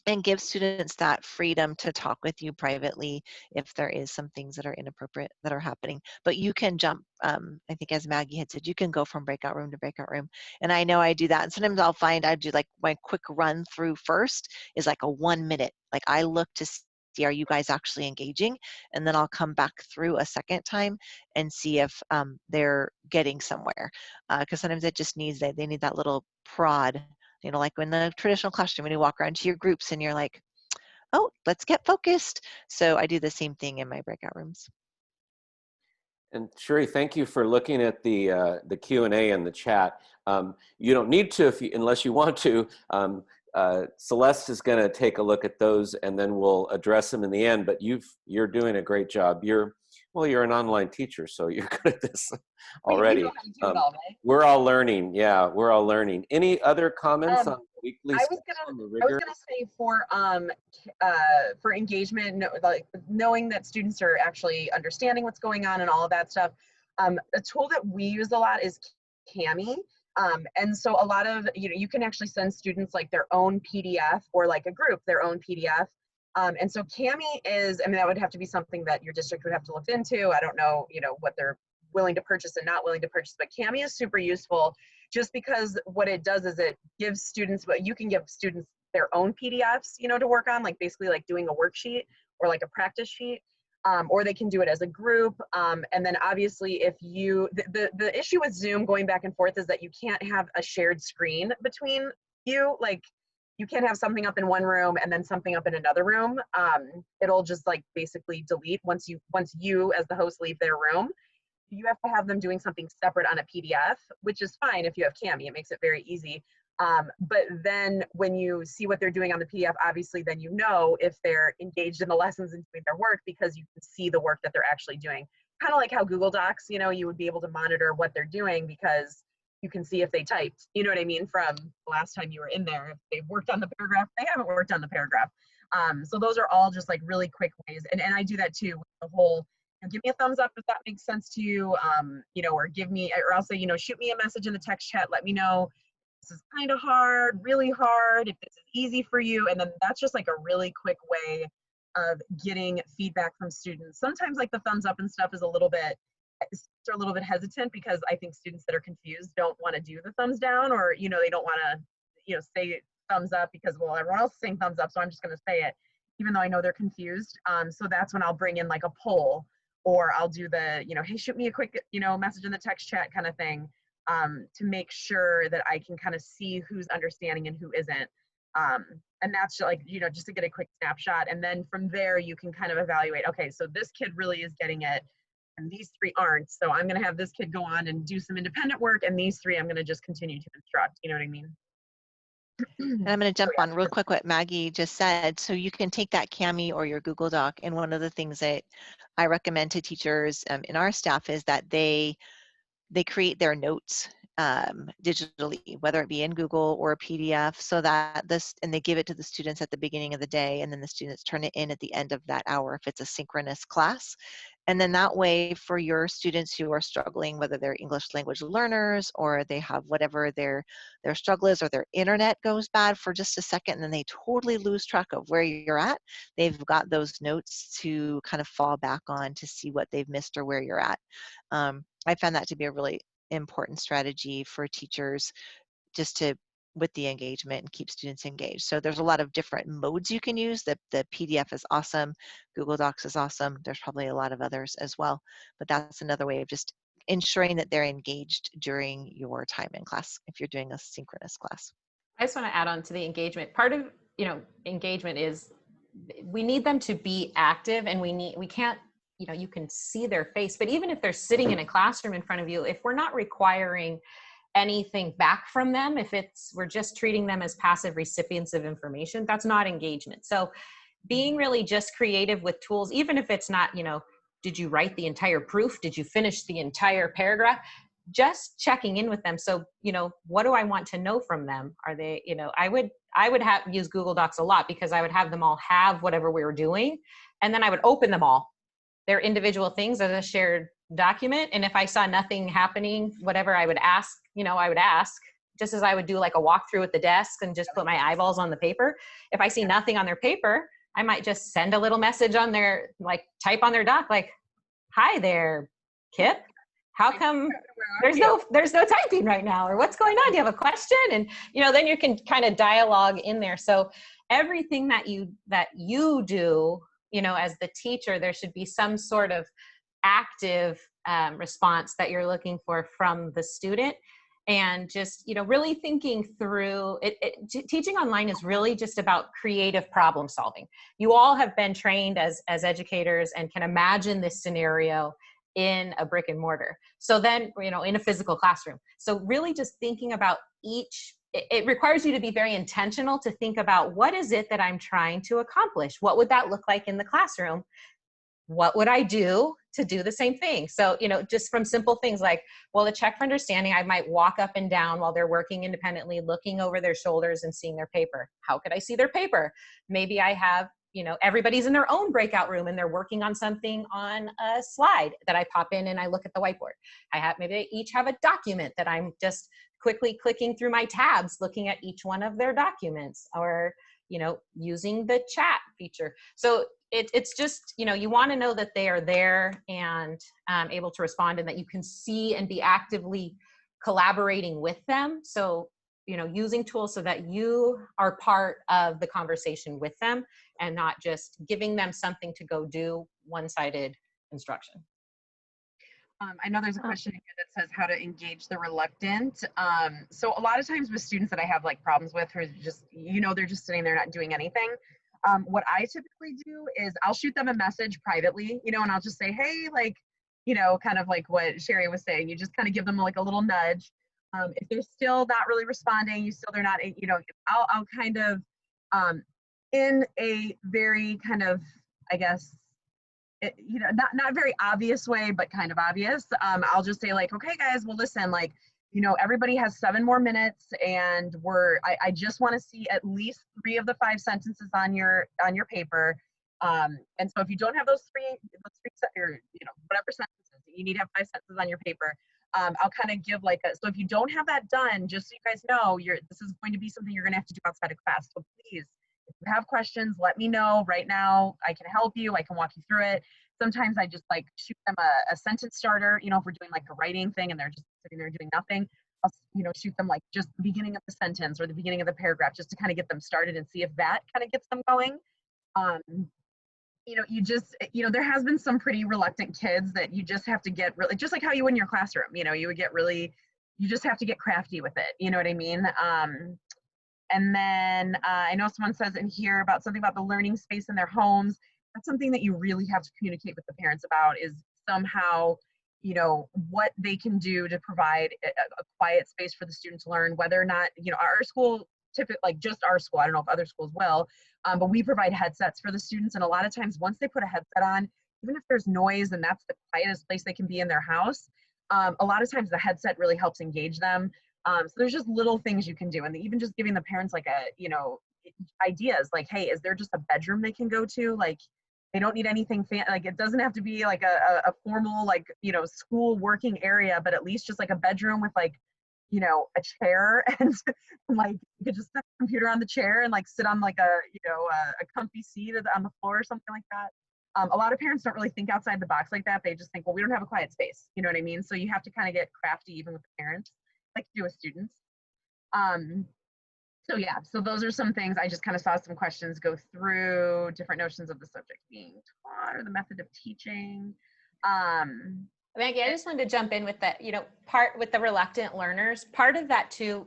And give students that freedom to talk with you privately if there is some things that are inappropriate that are happening. But you can jump, I think as Maggie had said, you can go from breakout room to breakout room. And I know I do that. And sometimes I'll find I do like my quick run through first is like a 1 minute. Like I look to see, are you guys actually engaging? And then I'll come back through a second time and see if they're getting somewhere. Because sometimes it just needs, they need that little prod. You know, like in the traditional classroom, when you walk around to your groups and you're like, oh, let's get focused. So I do the same thing in my breakout rooms. And Sherry, thank you for looking at the Q&A and the chat. You don't need to unless you want to. Celeste is going to take a look at those and then we'll address them in the end. But you're doing a great job. You're an online teacher, so you're good at this already. You know how to do it all, right? We're all learning. Yeah, we're all learning. Any other comments on weekly? I was gonna say for engagement, like knowing that students are actually understanding what's going on and all of that stuff. A tool that we use a lot is Kami. And so a lot of, you know, you can actually send students like their own PDF or like a group, their own PDF. And so Kami is, I mean, that would have to be something that your district would have to look into. I don't know, you know, what they're willing to purchase and not willing to purchase, but Kami is super useful just because what it does is it gives students, but you can give students their own PDFs, you know, to work on, like basically like doing a worksheet or like a practice sheet. Or they can do it as a group. And then obviously if you, the issue with Zoom going back and forth is that you can't have a shared screen between you. Like you can't have something up in one room and then something up in another room. It'll just like basically delete once you as the host leave their room. You have to have them doing something separate on a PDF, which is fine if you have Kami, it makes it very easy. But then when you see what they're doing on the PDF, obviously then you know if they're engaged in the lessons and doing their work because you can see the work that they're actually doing. Kind of like how Google Docs, you know, you would be able to monitor what they're doing because you can see if they typed, you know what I mean, from the last time you were in there. If they've worked on the paragraph, they haven't worked on the paragraph. So those are all just like really quick ways. And I do that too with the whole, you know, give me a thumbs up if that makes sense to you, you know, or I'll say, you know, shoot me a message in the text chat, let me know this is kind of hard, really hard, if this is easy for you. And then that's just like a really quick way of getting feedback from students. Sometimes like the thumbs up and stuff is a little bit hesitant because I think students that are confused don't want to do the thumbs down, or, you know, they don't want to, you know, say thumbs up because, well, everyone else is saying thumbs up, so I'm just going to say it, even though I know they're confused. So that's when I'll bring in like a poll, or I'll do the, you know, hey, shoot me a quick, you know, message in the text chat kind of thing. To make sure that I can kind of see who's understanding and who isn't. And that's like, you know, just to get a quick snapshot. And then from there, you can kind of evaluate, okay, so this kid really is getting it and these three aren't. So I'm going to have this kid go on and do some independent work. And these three, I'm going to just continue to instruct. You know what I mean? And I'm going to jump on real quick what Maggie just said. So you can take that Kami or your Google Doc. And one of the things that I recommend to teachers in our staff is that they create their notes digitally, whether it be in Google or a PDF, so that and they give it to the students at the beginning of the day, and then the students turn it in at the end of that hour if it's a synchronous class. And then that way, for your students who are struggling, whether they're English language learners or they have whatever their struggle is, or their internet goes bad for just a second and then they totally lose track of where you're at, they've got those notes to kind of fall back on to see what they've missed or where you're at. I found that to be a really important strategy for teachers, just to with the engagement and keep students engaged. So there's a lot of different modes you can use. The PDF is awesome. Google Docs is awesome. There's probably a lot of others as well, but that's another way of just ensuring that they're engaged during your time in class if you're doing a synchronous class. I just want to add on to the engagement. Part of, engagement is we need them to be active, and we can't, you can see their face, but even if they're sitting in a classroom in front of you, if we're not requiring anything back from them, if we're just treating them as passive recipients of information, that's not engagement. So being really just creative with tools, even if it's not, did you write the entire proof? Did you finish the entire paragraph? Just checking in with them. So, what do I want to know from them? Are they, I would use Google Docs a lot, because I would have them all have whatever we were doing, and then I would open them all, their individual things, as a shared document. And if I saw nothing happening, whatever, I would ask, just as I would do like a walkthrough at the desk and just put my eyeballs on the paper. If I see nothing on their paper, I might just send a little message on their, type on their doc, like, hi there, Kip. How come there's no typing right now? Or what's going on? Do you have a question? And, then you can kind of dialogue in there. So everything that you do, as the teacher, there should be some sort of active response that you're looking for from the student. And just, really thinking through it. Teaching online is really just about creative problem solving. You all have been trained as educators and can imagine this scenario in a brick and mortar. So then, in a physical classroom. So really just thinking about it requires you to be very intentional to think about, what is it that I'm trying to accomplish? What would that look like in the classroom? What would I do to do the same thing? So, just from simple things like, well, the check for understanding, I might walk up and down while they're working independently, looking over their shoulders and seeing their paper. How could I see their paper? Maybe I have, everybody's in their own breakout room and they're working on something on a slide that I pop in and I look at the whiteboard. Maybe they each have a document that I'm just quickly clicking through my tabs, looking at each one of their documents, or, using the chat feature. So it's just, you want to know that they are there and able to respond, and that you can see and be actively collaborating with them. So, using tools so that you are part of the conversation with them and not just giving them something to go do, one-sided instruction. I know there's a question here that says how to engage the reluctant. So a lot of times with students that I have problems with, who are just, they're just sitting there not doing anything. What I typically do is I'll shoot them a message privately, and I'll just say, hey, kind of like what Sherry was saying, you just kind of give them a little nudge. If they're still not really responding, they're not, I'll kind of, in a very kind of, I guess, not very obvious way, but kind of obvious. I'll just say okay, guys, well, listen, everybody has 7 more minutes, and I just want to see at least 3 of the 5 sentences on your paper. And so if you don't have those three or whatever sentences, you need to have 5 sentences on your paper. I'll kind of give so if you don't have that done, just so you guys know, this is going to be something you're going to have to do outside of class. So please, if you have questions, let me know right now. I can help you. I can walk you through it. Sometimes I just shoot them a sentence starter, if we're doing a writing thing and they're just sitting there doing nothing, I'll, shoot them just the beginning of the sentence or the beginning of the paragraph, just to kind of get them started and see if that kind of gets them going. You just, there has been some pretty reluctant kids that you just have to get really, just like how you would in your classroom, you would get really, you just have to get crafty with it. You know what I mean? And then I know someone says in here about something about the learning space in their homes. That's something that you really have to communicate with the parents about, is somehow, what they can do to provide a quiet space for the student to learn, whether or not, our school, typically, just our school, I don't know if other schools will, but we provide headsets for the students. And a lot of times once they put a headset on, even if there's noise and that's the quietest place they can be in their house, A lot of times the headset really helps engage them. So there's just little things you can do. And even just giving the parents like ideas like, hey, is there just a bedroom they can go to? Like, they don't need anything like, it doesn't have to be like a formal, like, school working area, but at least just like a bedroom with like, a chair and like you could just set the computer on the chair and like sit on like a comfy seat on the floor or something like that. A lot of parents don't really think outside the box like that. They just think, well, we don't have a quiet space. You know what I mean? So you have to kind of get crafty even with the parents, like you do with students. So yeah, so those are some things. I just kind of saw some questions go through different notions of the subject being taught or the method of teaching. Maggie, I just wanted to jump in with that, part with the reluctant learners, part of that too,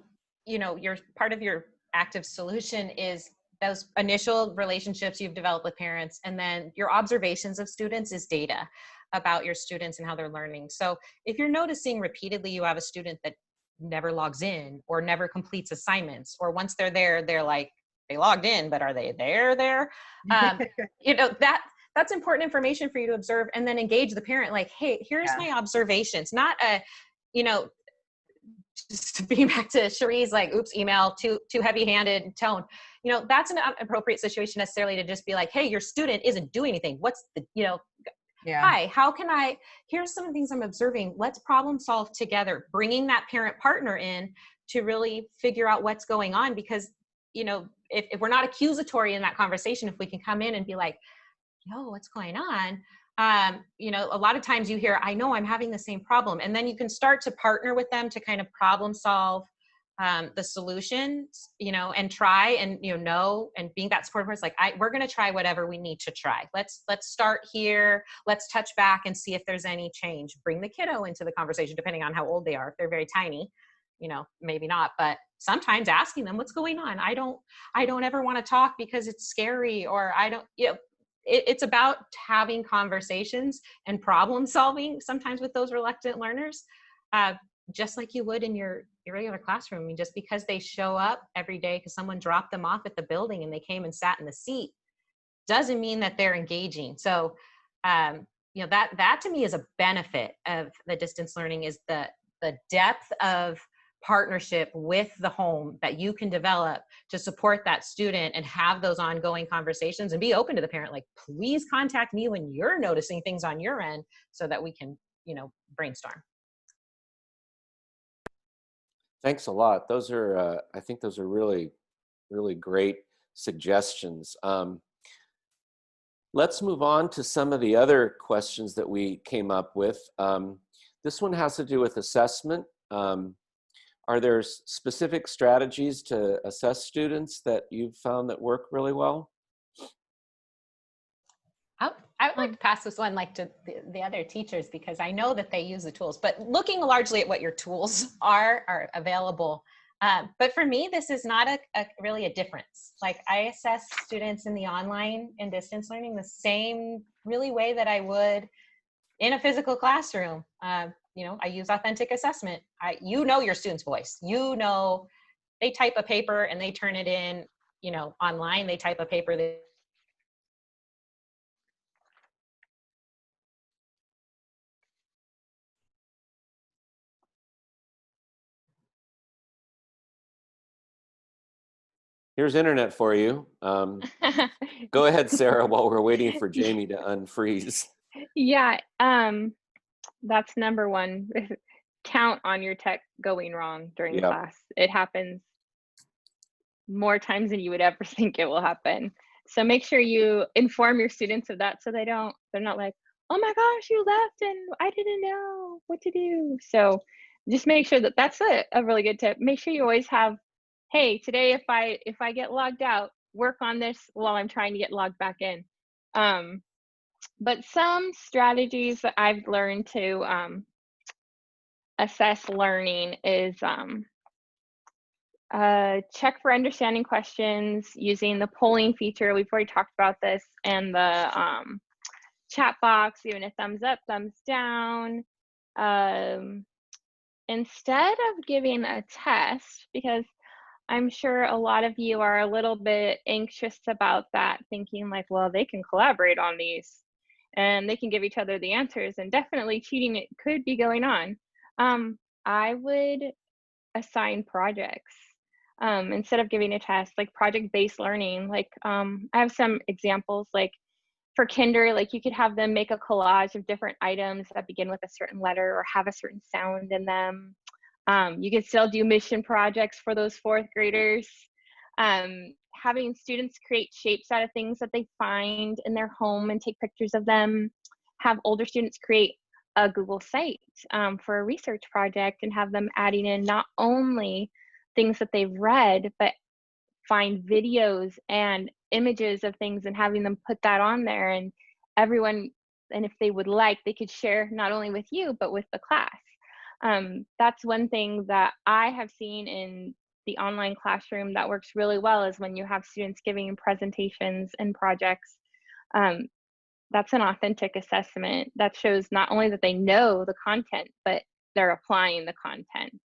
part of your active solution is those initial relationships you've developed with parents, and then your observations of students is data about your students and how they're learning. So if you're noticing repeatedly you have a student that never logs in or never completes assignments, or once they're there, they're like, they logged in, but are they there? That's important information for you to observe, and then engage the parent like, hey, here's my observations, not just being back to Cherie's like, oops, email, too heavy-handed tone. That's an appropriate situation necessarily to just be like, hey, your student isn't doing anything. What's the, hi, here's some of the things I'm observing. Let's problem solve together, bringing that parent partner in to really figure out what's going on. Because, if we're not accusatory in that conversation, if we can come in and be like, yo, what's going on? A lot of times you hear, I know I'm having the same problem. And then you can start to partner with them to kind of problem solve the solutions, and try and, and being that supportive person, like, we're going to try whatever we need to try. Let's start here. Let's touch back and see if there's any change. Bring the kiddo into the conversation, depending on how old they are. If they're very tiny, maybe not, but sometimes asking them what's going on. I don't ever want to talk because it's scary, or I don't, it's about having conversations and problem solving sometimes with those reluctant learners, just like you would in your regular classroom. I mean, just because they show up every day because someone dropped them off at the building and they came and sat in the seat doesn't mean that they're engaging. So, that to me is a benefit of the distance learning, is the depth of partnership with the home that you can develop to support that student and have those ongoing conversations, and be open to the parent, like, please contact me when you're noticing things on your end so that we can, brainstorm. Thanks a lot. Those are, I think those are really, really great suggestions. Let's move on to some of the other questions that we came up with. This one has to do with assessment. Are there specific strategies to assess students that you've found that work really well? I would like to pass this one to the other teachers, because I know that they use the tools, but looking largely at what your tools are available. But for me, this is not really a difference. Like, I assess students in the online and distance learning the same really way that I would in a physical classroom. I use authentic assessment. Your student's voice. They type a paper and they turn it in. Online, they type a paper. Here's internet for you. Go ahead, Sarah, while we're waiting for Jamie to unfreeze. Yeah, that's number one. Count on your tech going wrong during class. It happens more times than you would ever think it will happen. So make sure you inform your students of that, so they're not like, oh my gosh, you left and I didn't know what to do. So just make sure that that's a really good tip. Make sure you always have, hey, today if I get logged out, work on this while I'm trying to get logged back in. But some strategies that I've learned to assess learning is check for understanding questions using the polling feature. We've already talked about this, and the chat box, even a thumbs up, thumbs down. Instead of giving a test, because I'm sure a lot of you are a little bit anxious about that, thinking like, well, they can collaborate on these and they can give each other the answers, and definitely cheating, it could be going on. I would assign projects instead of giving a test, like project-based learning. Like I have some examples, like for kinder, like you could have them make a collage of different items that begin with a certain letter or have a certain sound in them. You could still do mission projects for those fourth graders. Having students create shapes out of things that they find in their home and take pictures of them. Have older students create a Google site for a research project and have them adding in not only things that they've read, but find videos and images of things and having them put that on there, and everyone, and if they would like, they could share not only with you, but with the class. That's one thing that I have seen in the online classroom that works really well, is when you have students giving presentations and projects. That's an authentic assessment that shows not only that they know the content, but they're applying the content.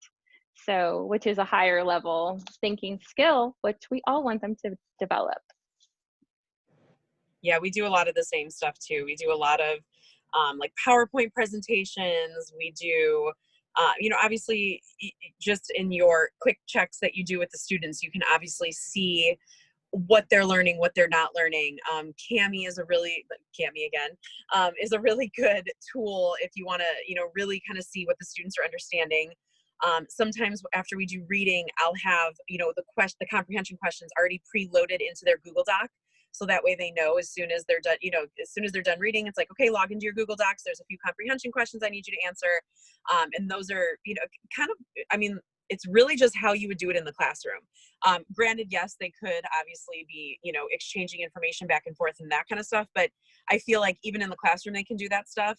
So, which is a higher level thinking skill, which we all want them to develop. Yeah, we do a lot of the same stuff too. We do a lot of like PowerPoint presentations. We do, obviously just in your quick checks that you do with the students, you can obviously see what they're learning, what they're not learning. Cami is a really good tool if you want to, really kind of see what the students are understanding. Sometimes after we do reading, I'll have, the comprehension questions already preloaded into their Google Doc. So that way they know as soon as they're done, as soon as they're done reading, it's like, okay, log into your Google Docs. There's a few comprehension questions I need you to answer. And those are, it's really just how you would do it in the classroom. Granted, yes, they could obviously be, exchanging information back and forth and that kind of stuff. But I feel like even in the classroom, they can do that stuff,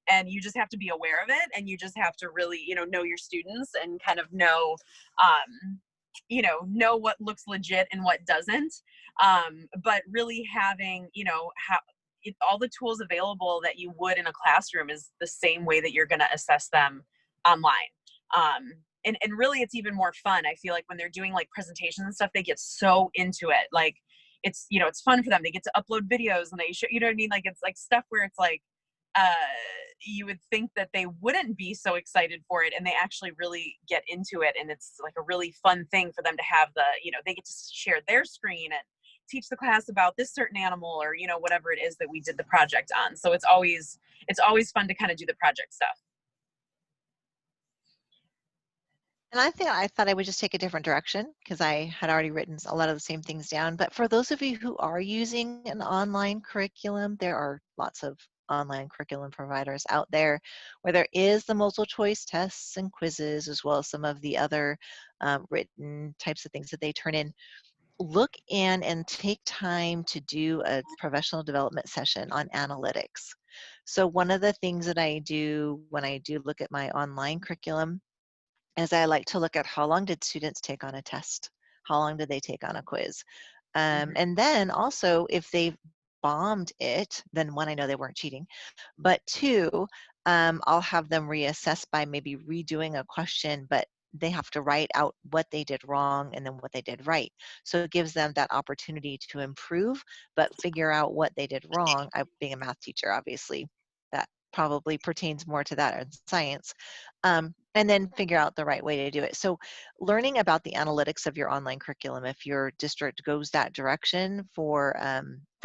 and you just have to be aware of it. And you just have to really, know your students and kind of know what looks legit and what doesn't. But really having, all the tools available that you would in a classroom is the same way that you're going to assess them online. And really it's even more fun. I feel like when they're doing like presentations and stuff, they get so into it. Like it's, it's fun for them. They get to upload videos and they show, you know what I mean? Like it's like stuff where it's like, you would think that they wouldn't be so excited for it, and they actually really get into it. And it's like a really fun thing for them to have the, they get to share their screen and teach the class about this certain animal or, whatever it is that we did the project on. So it's always fun to kind of do the project stuff. And I thought I would just take a different direction because I had already written a lot of the same things down. But for those of you who are using an online curriculum, there are lots of online curriculum providers out there where there is the multiple choice tests and quizzes, as well as some of the other written types of things that they turn in. Look in and take time to do a professional development session on analytics. So one of the things that I do when I do look at my online curriculum is I like to look at how long did students take on a test? How long did they take on a quiz? And then also if they've bombed it, then one, I know they weren't cheating, but two, I'll have them reassess by maybe redoing a question, but they have to write out what they did wrong and then what they did right. So it gives them that opportunity to improve, but figure out what they did wrong. I, being a math teacher, obviously, that probably pertains more to that in science. And then figure out the right way to do it. So learning about the analytics of your online curriculum, if your district goes that direction for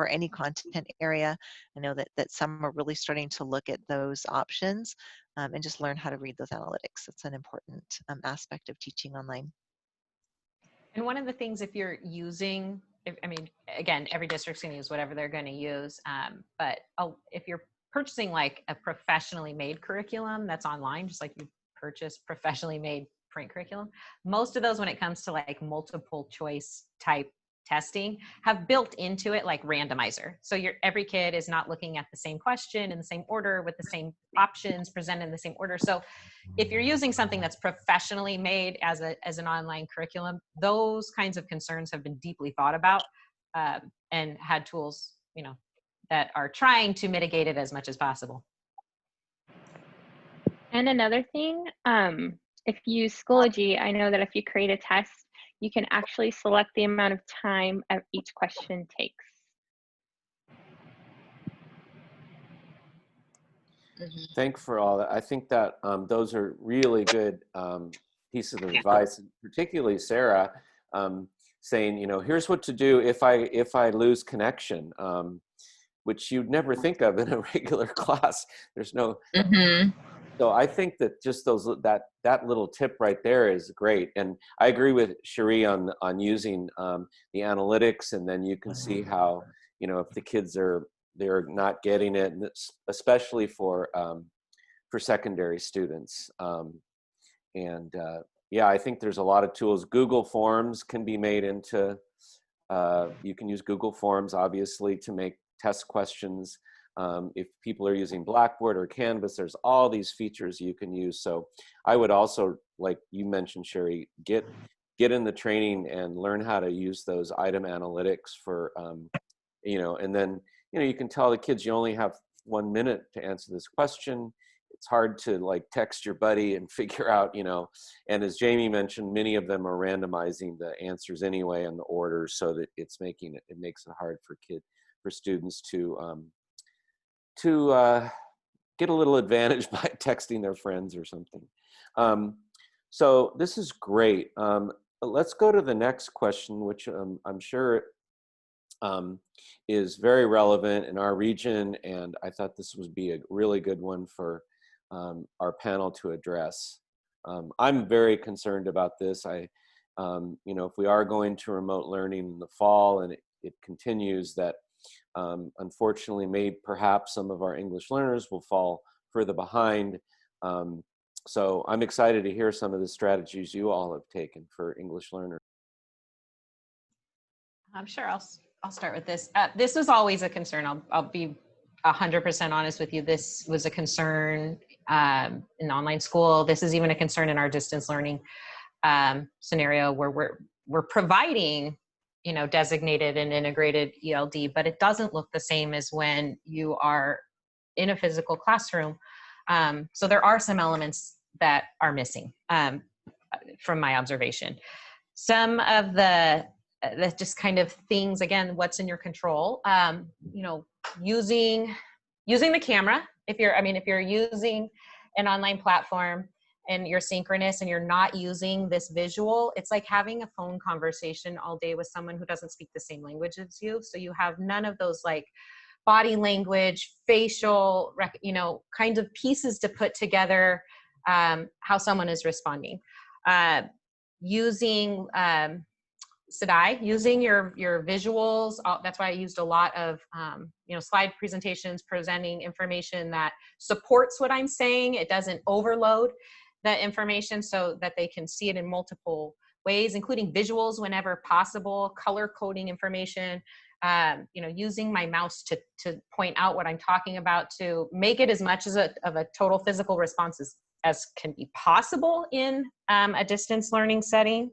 any content area, I know that some are really starting to look at those options and just learn how to read those analytics. It's an important aspect of teaching online. And one of the things, if you're using, again, every district's going to use whatever they're going to use, but if you're purchasing like a professionally made curriculum that's online, just like you purchase professionally made print curriculum, most of those, when it comes to like multiple choice type testing, have built into it like randomizer. So every kid is not looking at the same question in the same order with the same options presented in the same order. So if you're using something that's professionally made as an online curriculum, those kinds of concerns have been deeply thought about and had tools, that are trying to mitigate it as much as possible. And another thing, if you use Schoology, I know that if you create a test, you can actually select the amount of time each question takes. Thanks for all that. I think that those are really good pieces of advice, particularly Sarah, saying, you know, here's what to do if I lose connection, which you'd never think of in a regular class. There's no. So I think that just that little tip right there is great, and I agree with Cherie on using the analytics, and then you can see how, you know, if the kids they're not getting it, and especially for secondary students. Yeah, I think there's a lot of tools. Google Forms can be made into. You can use Google Forms obviously to make test questions. If people are using Blackboard or Canvas, there's all these features you can use. So I would also, like you mentioned, Cherie, get in the training and learn how to use those item analytics for, you know, and then, you know, you can tell the kids you only have 1 minute to answer this question. It's hard to like text your buddy and figure out, you know, and as Jamie mentioned, many of them are randomizing the answers anyway and the orders, so that it makes it hard for students to get a little advantage by texting their friends or something. So this is great. Let's go to the next question, which I'm sure is very relevant in our region, and I thought this would be a really good one for our panel to address. I'm very concerned about this. You know, if we are going to remote learning in the fall and it continues, that unfortunately, perhaps some of our English learners will fall further behind. So I'm excited to hear some of the strategies you all have taken for English learners. I'm sure I'll start with this. This was always a concern. I'll be 100% honest with you. This was a concern in online school. This is even a concern in our distance learning scenario, where we're providing, you know, designated and integrated ELD, but it doesn't look the same as when you are in a physical classroom. So there are some elements that are missing from my observation. Some of the just kind of things, again, what's in your control, you know, using the camera. If you're using an online platform and you're synchronous and you're not using this visual, it's like having a phone conversation all day with someone who doesn't speak the same language as you. So you have none of those like body language, facial, you know, kinds of pieces to put together how someone is responding. Using SIDI, using your visuals. That's why I used a lot of you know, slide presentations, presenting information that supports what I'm saying. It doesn't overload that information, so that they can see it in multiple ways, including visuals whenever possible, color coding information, you know, using my mouse to point out what I'm talking about, to make it as much of a total physical response as can be possible in a distance learning setting.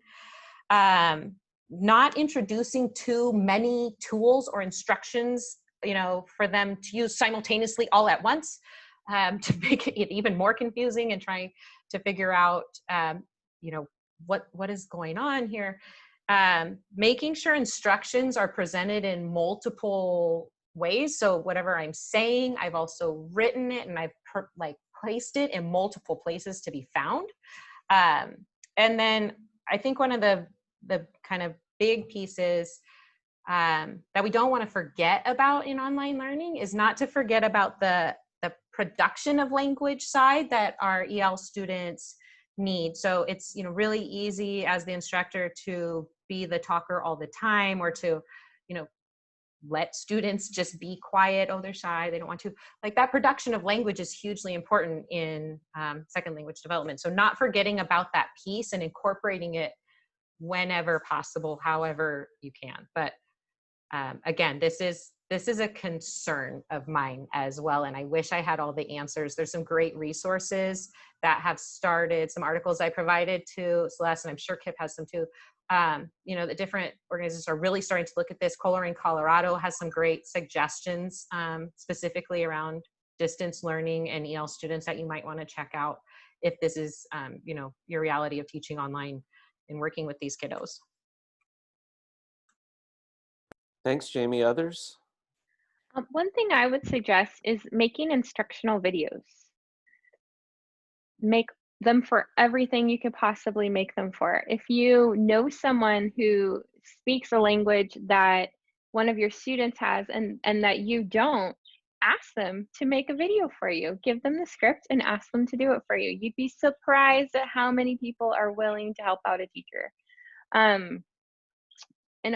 Not introducing too many tools or instructions, you know, for them to use simultaneously all at once, to make it even more confusing and trying to figure out, you know, what is going on here. Making sure instructions are presented in multiple ways. So whatever I'm saying, I've also written it and I've placed it in multiple places to be found. And then I think one of the kind of big pieces that we don't want to forget about in online learning is not to forget about the production of language side that our EL students need. So it's, you know, really easy as the instructor to be the talker all the time, or to, you know, let students just be quiet. Oh, they're shy, they don't want to. Like, that production of language is hugely important in second language development. So not forgetting about that piece and incorporating it whenever possible, however you can. But again, this is a concern of mine as well, and I wish I had all the answers. There's some great resources that have started, some articles I provided to Celeste, and I'm sure Kip has some too. You know, the different organizations are really starting to look at this. Coloring Colorado has some great suggestions, specifically around distance learning and EL students, that you might want to check out if this is, you know, your reality of teaching online and working with these kiddos. Thanks, Jamie. Others? One thing I would suggest is making instructional videos. Make them for everything you could possibly make them for. If you know someone who speaks a language that one of your students has and that you don't, ask them to make a video for you. Give them the script and ask them to do it for you. You'd be surprised at how many people are willing to help out a teacher. And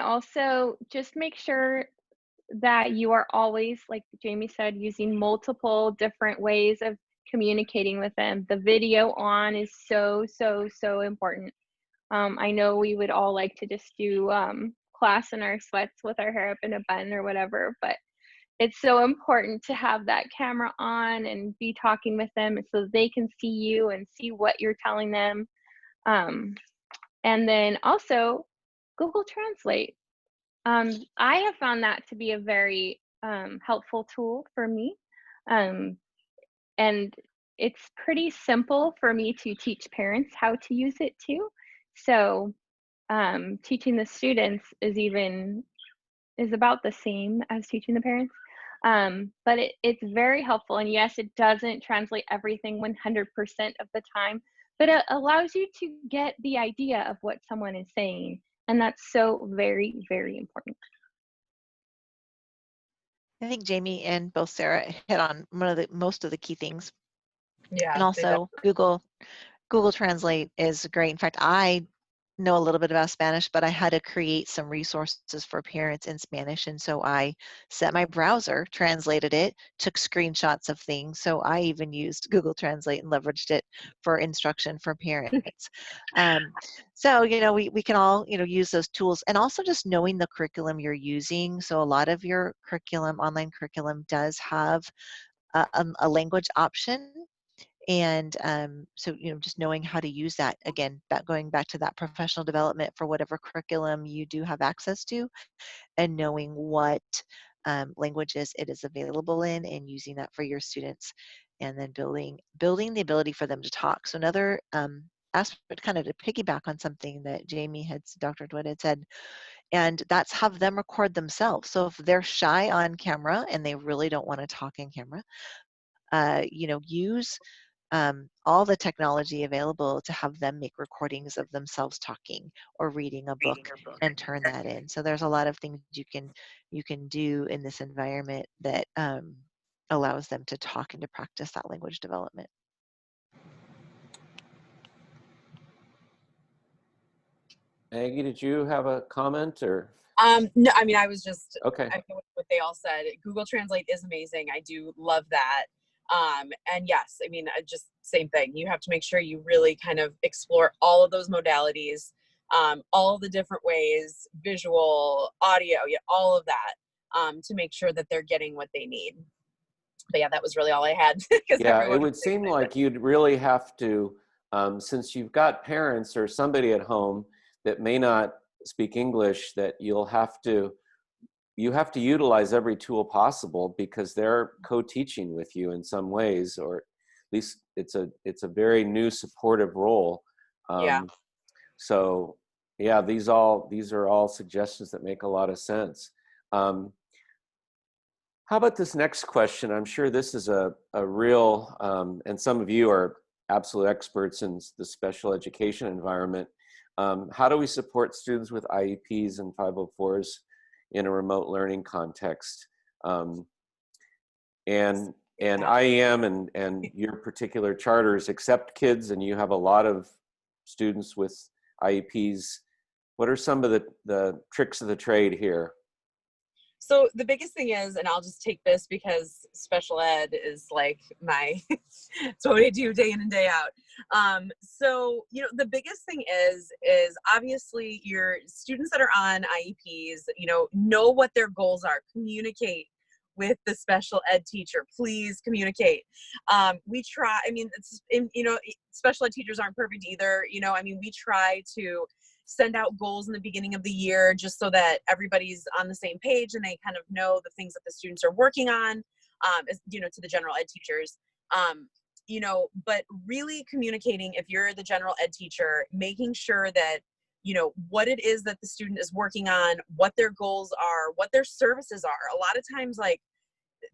also just make sure that you are always, like Jamie said, using multiple different ways of communicating with them. The video on is so, so, so important. I know we would all like to just do class in our sweats with our hair up in a bun or whatever, but it's so important to have that camera on and be talking with them so they can see you and see what you're telling them. And then also Google Translate. I have found that to be a very helpful tool for me. And it's pretty simple for me to teach parents how to use it too. So teaching the students is about the same as teaching the parents. But it's very helpful. And yes, it doesn't translate everything 100% of the time, but it allows you to get the idea of what someone is saying. And that's so very, very important. I think Jamie and both Sarah hit on most of the key things. Yeah. And also Google Translate is great. In fact, I know a little bit about Spanish, but I had to create some resources for parents in Spanish. And so I set my browser, translated it, took screenshots of things. So I even used Google Translate and leveraged it for instruction for parents. So, we can all, use those tools, and also just knowing the curriculum you're using. So a lot of your online curriculum does have a language option. And so, just knowing how to use that, again, going back to that professional development for whatever curriculum you do have access to, and knowing what languages it is available in and using that for your students, and then building the ability for them to talk. So another aspect, kind of to piggyback on something that Dr. DeWitt had said, and that's have them record themselves. So if they're shy on camera and they really don't want to talk in camera, use all the technology available to have them make recordings of themselves talking or reading a book and turn that in. So there's a lot of things you can do in this environment that allows them to talk and to practice that language development. Maggie, did you have a comment or? No, I mean, I was just, Okay. I know what they all said. Google Translate is amazing. I do love that. And yes, I mean, just same thing. You have to make sure you really kind of explore all of those modalities, all the different ways, visual, audio, all of that, to make sure that they're getting what they need. But yeah, that was really all I had. Yeah, it would seem like you'd really have to, since you've got parents or somebody at home that may not speak English, that you have to utilize every tool possible, because they're co-teaching with you in some ways, or at least it's a very new supportive role. Yeah. So yeah, these are all suggestions that make a lot of sense. How about this next question? I'm sure this is a real, and some of you are absolute experts in the special education environment. How do we support students with IEPs and 504s in a remote learning context? And IEM and your particular charters accept kids, and you have a lot of students with IEPs. What are some of the tricks of the trade here? So the biggest thing is, and I'll just take this because special ed is like it's what I do day in and day out. So, the biggest thing is obviously your students that are on IEPs, know what their goals are. Communicate with the special ed teacher. Please communicate. We try, special ed teachers aren't perfect either. We try to send out goals in the beginning of the year just so that everybody's on the same page and they kind of know the things that the students are working on, to the general ed teachers. But really communicating, if you're the general ed teacher, making sure that, what it is that the student is working on, what their goals are, what their services are. A lot of times,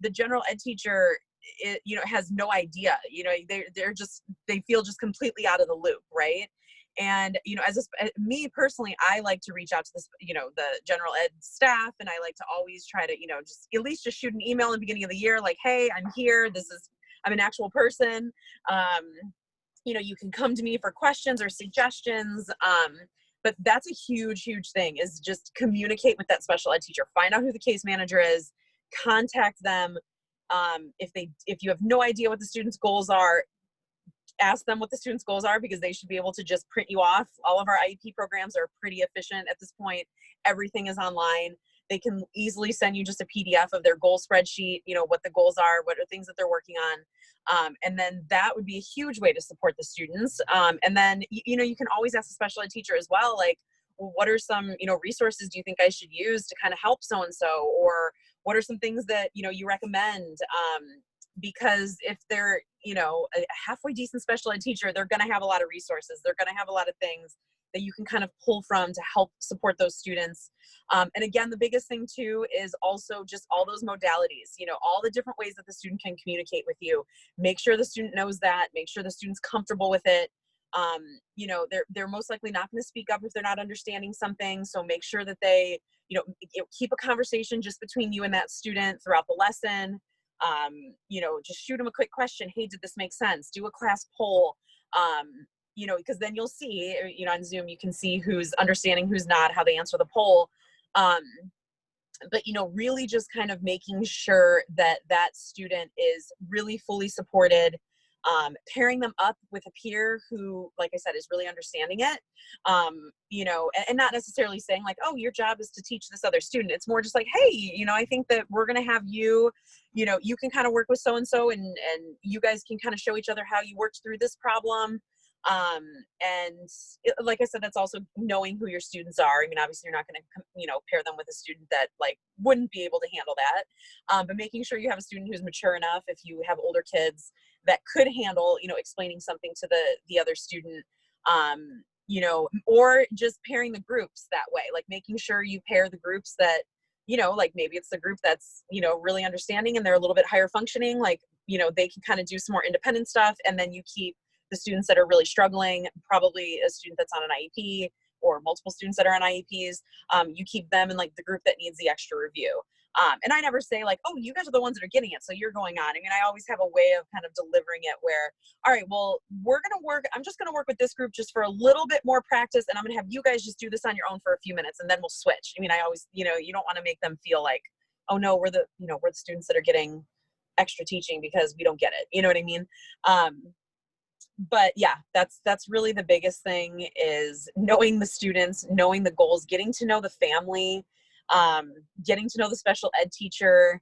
the general ed teacher, has no idea, they feel just completely out of the loop, right? And, me personally, I like to reach out to this, the general ed staff, and I like to always try to, just at least just shoot an email in the beginning of the year, like, hey, I'm here. I'm an actual person. You can come to me for questions or suggestions. But that's a huge, huge thing, is just communicate with that special ed teacher, find out who the case manager is, contact them. If you have no idea what the student's goals are, ask them what the students' goals are, because they should be able to just print you off. All of our IEP programs are pretty efficient at this point. Everything is online. They can easily send you just a PDF of their goal spreadsheet, what the goals are, what are things that they're working on. And then that would be a huge way to support the students. And then, you can always ask a special ed teacher as well, like, well, what are some, resources do you think I should use to kind of help so-and-so? Or what are some things that, you recommend? Because if they're, a halfway decent special ed teacher, they're going to have a lot of resources. They're going to have a lot of things that you can kind of pull from to help support those students. And again, the biggest thing too is also just all those modalities, all the different ways that the student can communicate with you. Make sure the student knows that, make sure the student's comfortable with it. They're most likely not going to speak up if they're not understanding something. So make sure that they, keep a conversation just between you and that student throughout the lesson. Just shoot them a quick question. Hey, did this make sense? Do a class poll. Because then you'll see, on Zoom, you can see who's understanding, who's not, how they answer the poll. But, really just kind of making sure that that student is really fully supported, pairing them up with a peer who, like I said, is really understanding it, and not necessarily saying like, oh, your job is to teach this other student. It's more just like, hey, I think that we're going to have you can kind of work with so-and-so, and you guys can kind of show each other how you worked through this problem. Like I said, that's also knowing who your students are. I mean, obviously you're not going to, pair them with a student that like wouldn't be able to handle that. But making sure you have a student who's mature enough, if you have older kids, that could handle, explaining something to the other student, or just pairing the groups that way, like making sure you pair the groups that, like maybe it's the group that's, really understanding and they're a little bit higher functioning, like, they can kind of do some more independent stuff. And then you keep the students that are really struggling, probably a student that's on an IEP or multiple students that are on IEPs, you keep them in like the group that needs the extra review. And I never say like, oh, you guys are the ones that are getting it, so you're going on. I mean, I always have a way of kind of delivering it where, all right, well, I'm just going to work with this group just for a little bit more practice, and I'm going to have you guys just do this on your own for a few minutes, and then we'll switch. I mean, I always, you don't want to make them feel like, oh no, we're the students that are getting extra teaching because we don't get it. You know what I mean? But yeah, that's really the biggest thing, is knowing the students, knowing the goals, getting to know the family, getting to know the special ed teacher.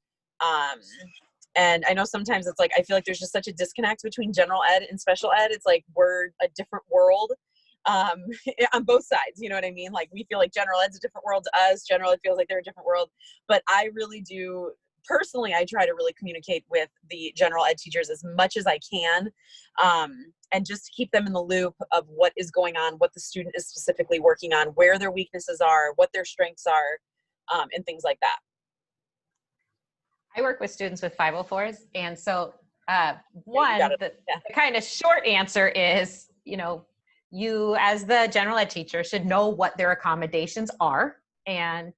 And I know sometimes it's like, I feel like there's just such a disconnect between general ed and special ed. It's like, we're a different world, on both sides. You know what I mean? Like, we feel like general ed's a different world to us. General ed feels like they're a different world, but I really do. Personally, I try to really communicate with the general ed teachers as much as I can, and just keep them in the loop of what is going on, what the student is specifically working on, where their weaknesses are, what their strengths are, and things like that. I work with students with 504s. And so the kind of short answer is, you as the general ed teacher should know what their accommodations are and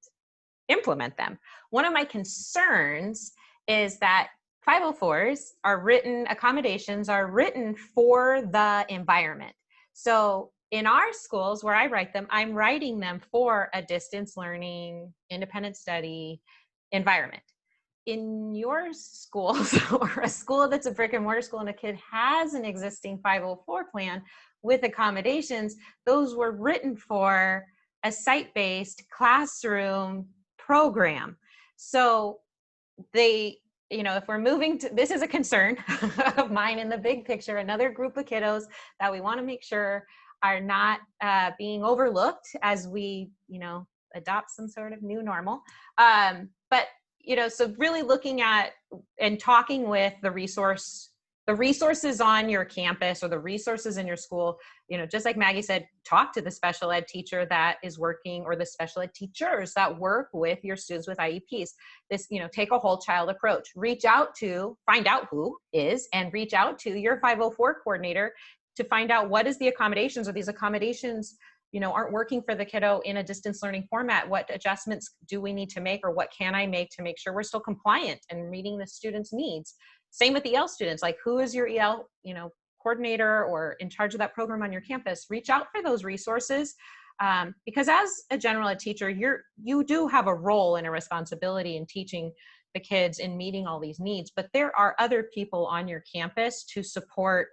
implement them. One of my concerns is that 504s accommodations are written for the environment. So in our schools where I write them, I'm writing them for a distance learning, independent study environment. In your schools, or a school that's a brick and mortar school and a kid has an existing 504 plan with accommodations, those were written for a site-based classroom program. So they, if we're moving to, this is a concern of mine in the big picture, another group of kiddos that we want to make sure are not being overlooked as we, adopt some sort of new normal. But so really looking at and talking with the resource the resources on your campus or the resources in your school, you know, just like Maggie said, talk to the special ed teacher that is working, or the special ed teachers that work with your students with IEPs. This, you know, take a whole child approach. Reach out to, find out who is, and reach out to your 504 coordinator to find out what is the accommodations, or these accommodations, you know, aren't working for the kiddo in a distance learning format. What adjustments do we need to make, or what can I make to make sure we're still compliant and meeting the students' needs? Same with the EL students, like who is your EL, you know, coordinator or in charge of that program on your campus? Reach out for those resources, because as a general ed teacher, you do have a role and a responsibility in teaching the kids and meeting all these needs, but there are other people on your campus to support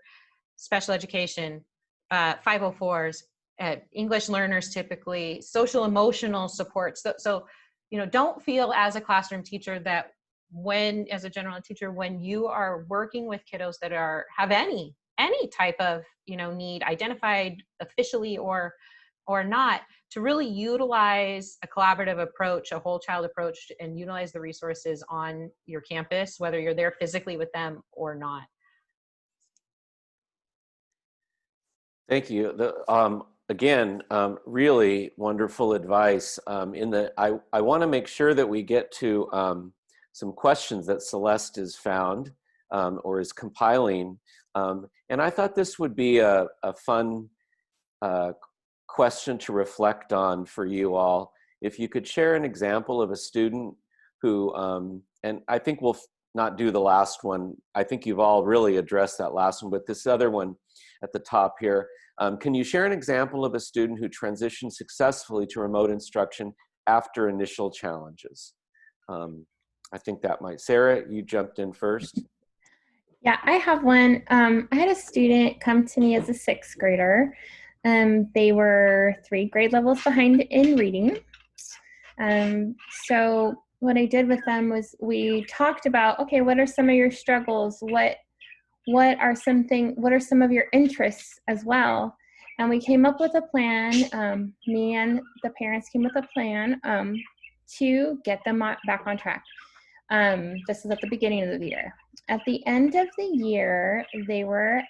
special education, 504s, English learners, typically social emotional support. So, you know, don't feel as a classroom teacher that as a general ed teacher, when you are working with kiddos that have any type of, you know, need identified officially or not, to really utilize a collaborative approach, a whole child approach, and utilize the resources on your campus, whether you're there physically with them or not. Thank you. Again, really wonderful advice. I want to make sure that we get to some questions that Celeste has found or is compiling. And I thought this would be a fun question to reflect on for you all. If you could share an example of a student who, and I think we'll not do the last one. I think you've all really addressed that last one, but this other one at the top here, can you share an example of a student who transitioned successfully to remote instruction after initial challenges? I think that might. Sarah, you jumped in first. Yeah, I have one. I had a student come to me as a 6th grader. They were 3 grade levels behind in reading. So what I did with them was we talked about, okay, what are some of your struggles? What are some of your interests as well? And we came up with a plan. Me and the parents came with a plan to get them back on track. This is at the beginning of the year. At the end of the year, they were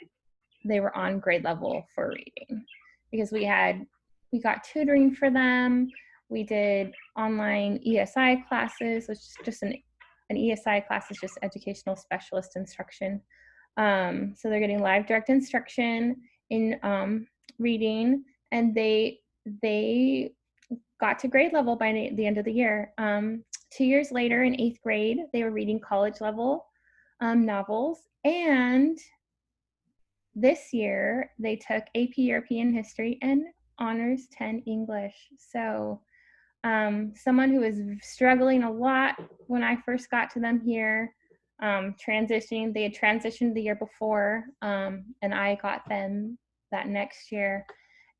on grade level for reading, because we got tutoring for them. We did online ESI classes, which is just an ESI class is just educational specialist instruction. So they're getting live direct instruction in reading, and they got to grade level by the end of the year. 2 years later, in 8th grade, they were reading college level novels, and this year they took AP European History and Honors 10 English. So someone who was struggling a lot when I first got to them here, they had transitioned the year before, and I got them that next year,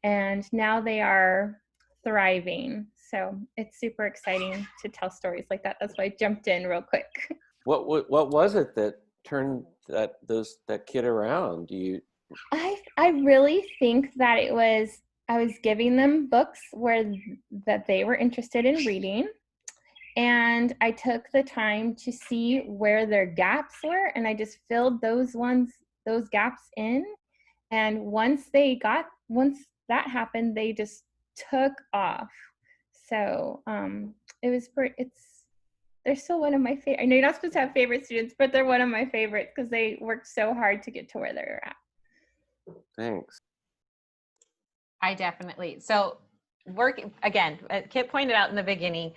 and now they are thriving. So it's super exciting to tell stories like that. That's why I jumped in real quick. What was it that turned that kid around? I really think that I was giving them books that they were interested in reading, and I took the time to see where their gaps were, and I just filled those gaps in. And once that happened, they just took off. So they're still one of my favorite. I know you're not supposed to have favorite students, but they're one of my favorites because they worked so hard to get to where they're at. Thanks. I definitely. So working, again, Kit pointed out in the beginning,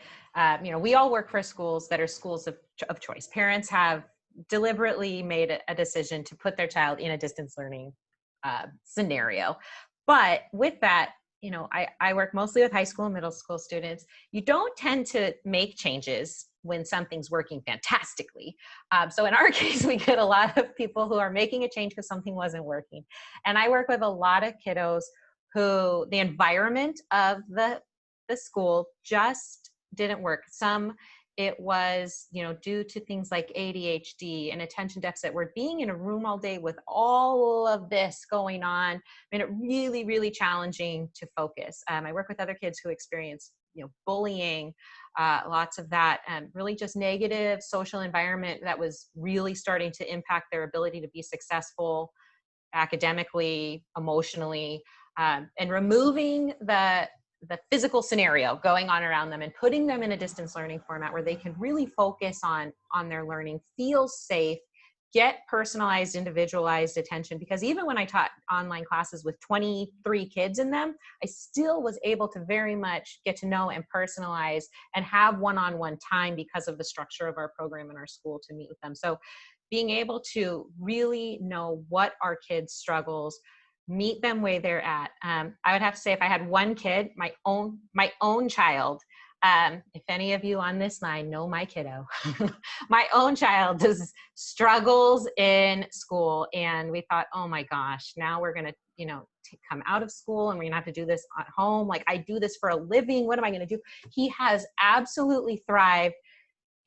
you know, we all work for schools that are schools of choice. Parents have deliberately made a decision to put their child in a distance learning scenario. But with that, you know, I work mostly with high school and middle school students. You don't tend to make changes when something's working fantastically. So in our case, we get a lot of people who are making a change because something wasn't working. And I work with a lot of kiddos who the environment of the school just didn't work. Some, it was, you know, due to things like ADHD and attention deficit, where being in a room all day with all of this going on made it really, really challenging to focus. I work with other kids who experience bullying, lots of that, and really just negative social environment that was really starting to impact their ability to be successful academically, emotionally, and removing the physical scenario going on around them and putting them in a distance learning format where they can really focus on their learning, feel safe, get personalized, individualized attention. Because even when I taught online classes with 23 kids in them, I still was able to very much get to know and personalize and have one-on-one time because of the structure of our program in our school to meet with them. So being able to really know what our kids' struggles, meet them where they're at. I would have to say, if I had one kid, my own child, if any of you on this line know my kiddo, my own child does struggles in school, and we thought, oh my gosh, now we're gonna, come out of school and we're gonna have to do this at home. Like, I do this for a living. What am I gonna do? He has absolutely thrived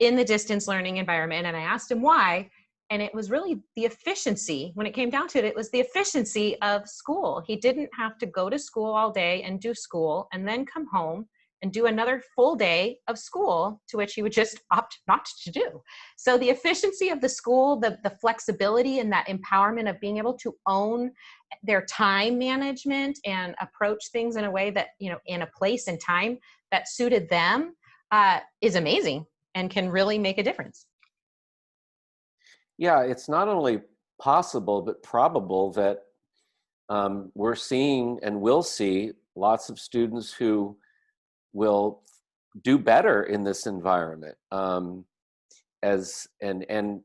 in the distance learning environment, and I asked him why. And it was really the efficiency. When it came down to it, it was the efficiency of school. He didn't have to go to school all day and do school and then come home and do another full day of school, to which he would just opt not to do. So the efficiency of the school, the flexibility and that empowerment of being able to own their time management and approach things in a way that, in a place and time that suited them, is amazing and can really make a difference. Yeah, it's not only possible, but probable that we're seeing and will see lots of students who will do better in this environment. And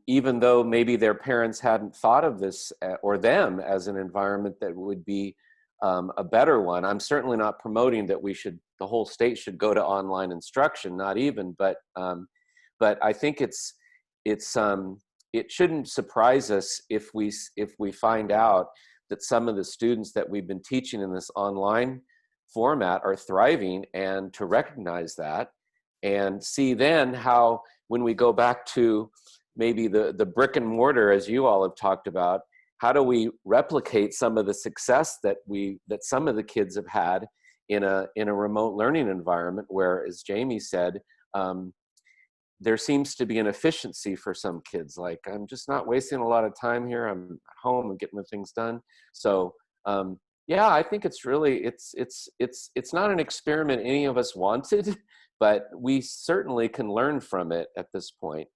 even though maybe their parents hadn't thought of this or them as an environment that would be a better one. I'm certainly not promoting that the whole state should go to online instruction, not even, but I think it shouldn't surprise us if we find out that some of the students that we've been teaching in this online format are thriving, and to recognize that and see then how, when we go back to maybe the brick and mortar, as you all have talked about, how do we replicate some of the success that some of the kids have had in a remote learning environment where, as Jamie said, there seems to be an efficiency for some kids. Like, I'm just not wasting a lot of time here. I'm at home and getting the things done. So yeah, I think it's really, it's not an experiment any of us wanted, but we certainly can learn from it at this point.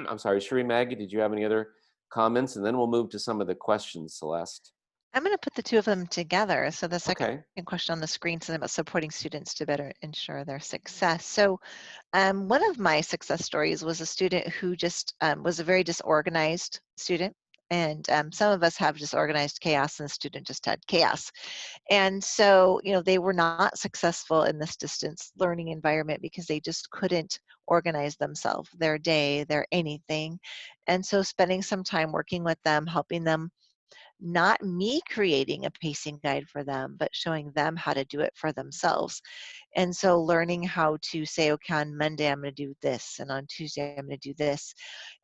I'm sorry, Sheree, Maggie, did you have any other comments? And then we'll move to some of the questions, Celeste. I'm going to put the two of them together. So the second Okay. question on the screen is about supporting students to better ensure their success. So one of my success stories was a student who just was a very disorganized student. And some of us have disorganized chaos, and the student just had chaos. And so, they were not successful in this distance learning environment because they just couldn't organize themselves, their day, their anything. And so spending some time working with them, helping them, not me creating a pacing guide for them, but showing them how to do it for themselves. And so learning how to say, okay, on Monday, I'm going to do this, and on Tuesday, I'm going to do this.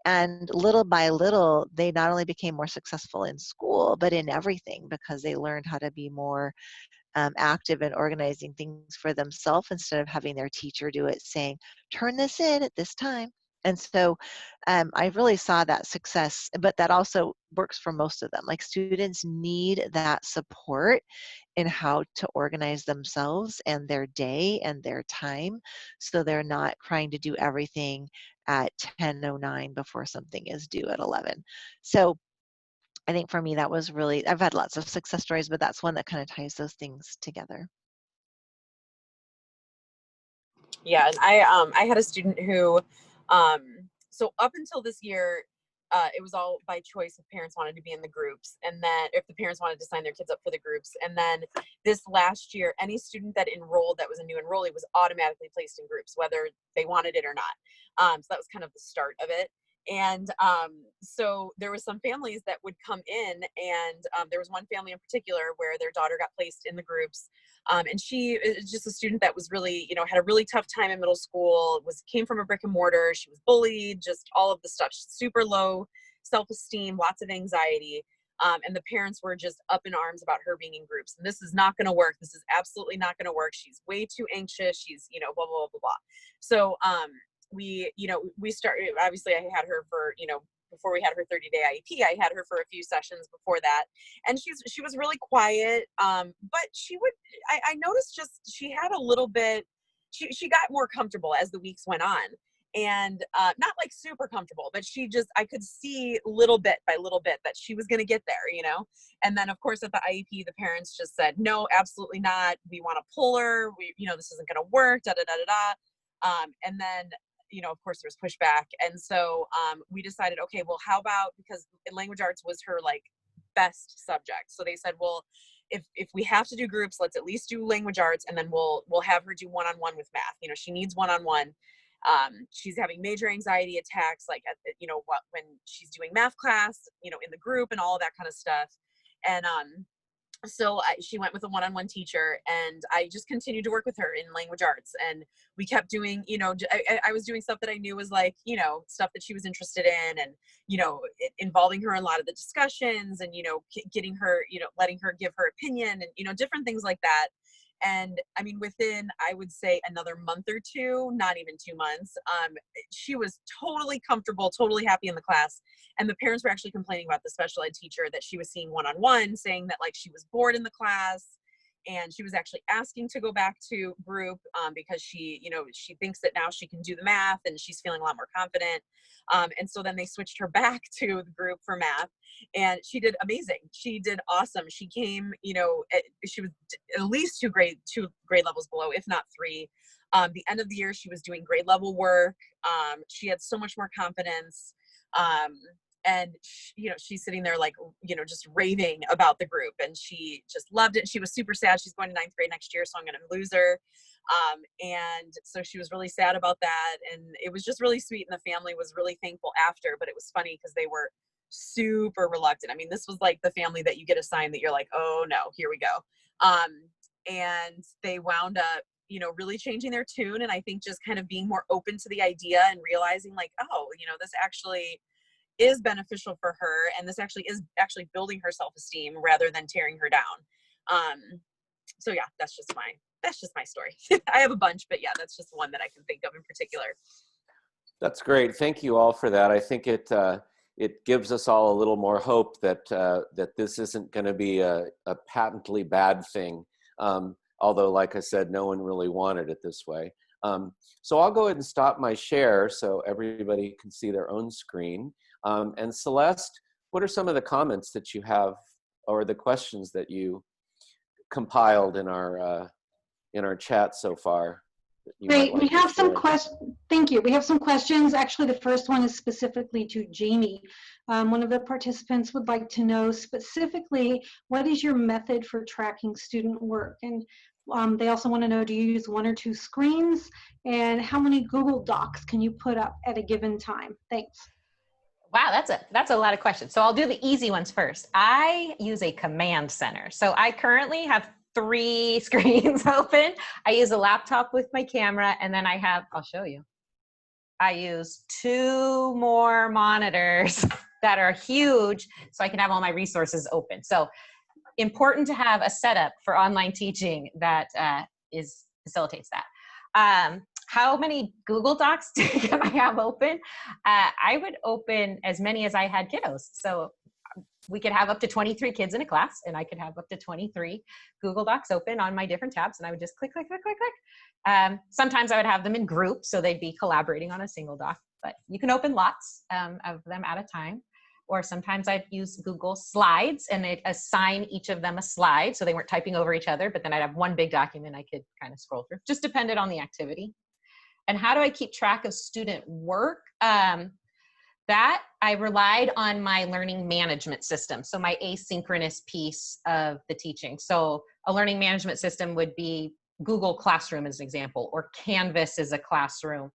And little by little, they not only became more successful in school, but in everything, because they learned how to be more active in organizing things for themselves instead of having their teacher do it, saying, turn this in at this time. And so I really saw that success, but that also works for most of them. Like, students need that support in how to organize themselves and their day and their time, so they're not trying to do everything at 10:09 before something is due at 11. So I think for me, that was really, I've had lots of success stories, but that's one that kind of ties those things together. Yeah, and I had a student who, so up until this year, it was all by choice if parents wanted to be in the groups, and then if the parents wanted to sign their kids up for the groups. And then this last year, any student that enrolled that was a new enrollee was automatically placed in groups, whether they wanted it or not. So that was kind of the start of it. And so there were some families that would come in, and there was one family in particular where their daughter got placed in the groups. And she is just a student that was really, had a really tough time in middle school, came from a brick and mortar. She was bullied, just all of the stuff, super low self-esteem, lots of anxiety. And the parents were just up in arms about her being in groups. And this is not going to work. This is absolutely not going to work. She's way too anxious. She's, you know, blah, blah, blah, blah, blah. So we started, obviously I had her for, you know, before we had her 30-day IEP, I had her for a few sessions before that. And she was really quiet. But I noticed just, she had a little bit, she got more comfortable as the weeks went on. And not like super comfortable, but I could see little bit by little bit that she was going to get there, you know? And then of course at the IEP, the parents just said, no, absolutely not. We want to pull her. This isn't going to work, da, da, da, da, da. And then, you know, of course there's pushback. And so we decided, okay, well, how about, because language arts was her like best subject. So they said, well, if we have to do groups, let's at least do language arts. And then we'll have her do one-on-one with math. You know, she needs one-on-one. She's having major anxiety attacks, like when she's doing math class, you know, in the group and all of that kind of stuff. And so she went with a one-on-one teacher, and I just continued to work with her in language arts. And we kept doing, you know, I was doing stuff that I knew was like, you know, stuff that she was interested in, and, you know, involving her in a lot of the discussions, and, you know, getting her, you know, letting her give her opinion, and, you know, different things like that. And I mean, within, I would say another month or two, not even 2 months, she was totally comfortable, totally happy in the class. And the parents were actually complaining about the special ed teacher that she was seeing one-on-one, saying that like she was bored in the class. And she was actually asking to go back to group because she, you know, she thinks that now she can do the math and she's feeling a lot more confident. And so then they switched her back to the group for math, and she did amazing. She did awesome. She came, you know, she was at least two grade levels below, if not 3. The end of the year, she was doing grade level work. She had so much more confidence. And you know, she's sitting there like, you know, just raving about the group, and she just loved it. She was super sad. She's going to 9th grade next year, so I'm going to lose her. And so she was really sad about that. And it was just really sweet. And the family was really thankful after, but it was funny because they were super reluctant. I mean, this was like the family that you get assigned that you're like, oh no, here we go. And they wound up, you know, really changing their tune. And I think just kind of being more open to the idea and realizing like, oh, you know, this actually is beneficial for her, and this actually is building her self-esteem rather than tearing her down. So yeah, that's just my story. I have a bunch, but yeah, that's just one that I can think of in particular. That's great. Thank you all for that. I think it gives us all a little more hope that that this isn't going to be a patently bad thing. Although, like I said, no one really wanted it this way. So I'll go ahead and stop my share so everybody can see their own screen. And Celeste, what are some of the comments that you have, or the questions that you compiled in our chat so far? Great. We have some questions. Thank you. We have some questions. Actually, the first one is specifically to Jamie. One of the participants would like to know specifically, what is your method for tracking student work? And they also want to know, do you use 1 or 2 screens? And how many Google Docs can you put up at a given time? Thanks. Wow, that's a lot of questions. So I'll do the easy ones first. I use a command center. So I currently have 3 screens open. I use a laptop with my camera, and then I'll show you. I use 2 more monitors that are huge so I can have all my resources open. So important to have a setup for online teaching that facilitates that. How many Google Docs can I have open? I would open as many as I had kiddos. So we could have up to 23 kids in a class, and I could have up to 23 Google Docs open on my different tabs, and I would just click, click, click, click, click. Sometimes I would have them in groups, so they'd be collaborating on a single doc, but you can open lots of them at a time. Or sometimes I'd use Google Slides, and they'd assign each of them a slide, so they weren't typing over each other, but then I'd have one big document I could kind of scroll through. Just depended on the activity. And how do I keep track of student work? That I relied on my learning management system. So my asynchronous piece of the teaching. So a learning management system would be Google Classroom as an example, or Canvas is a classroom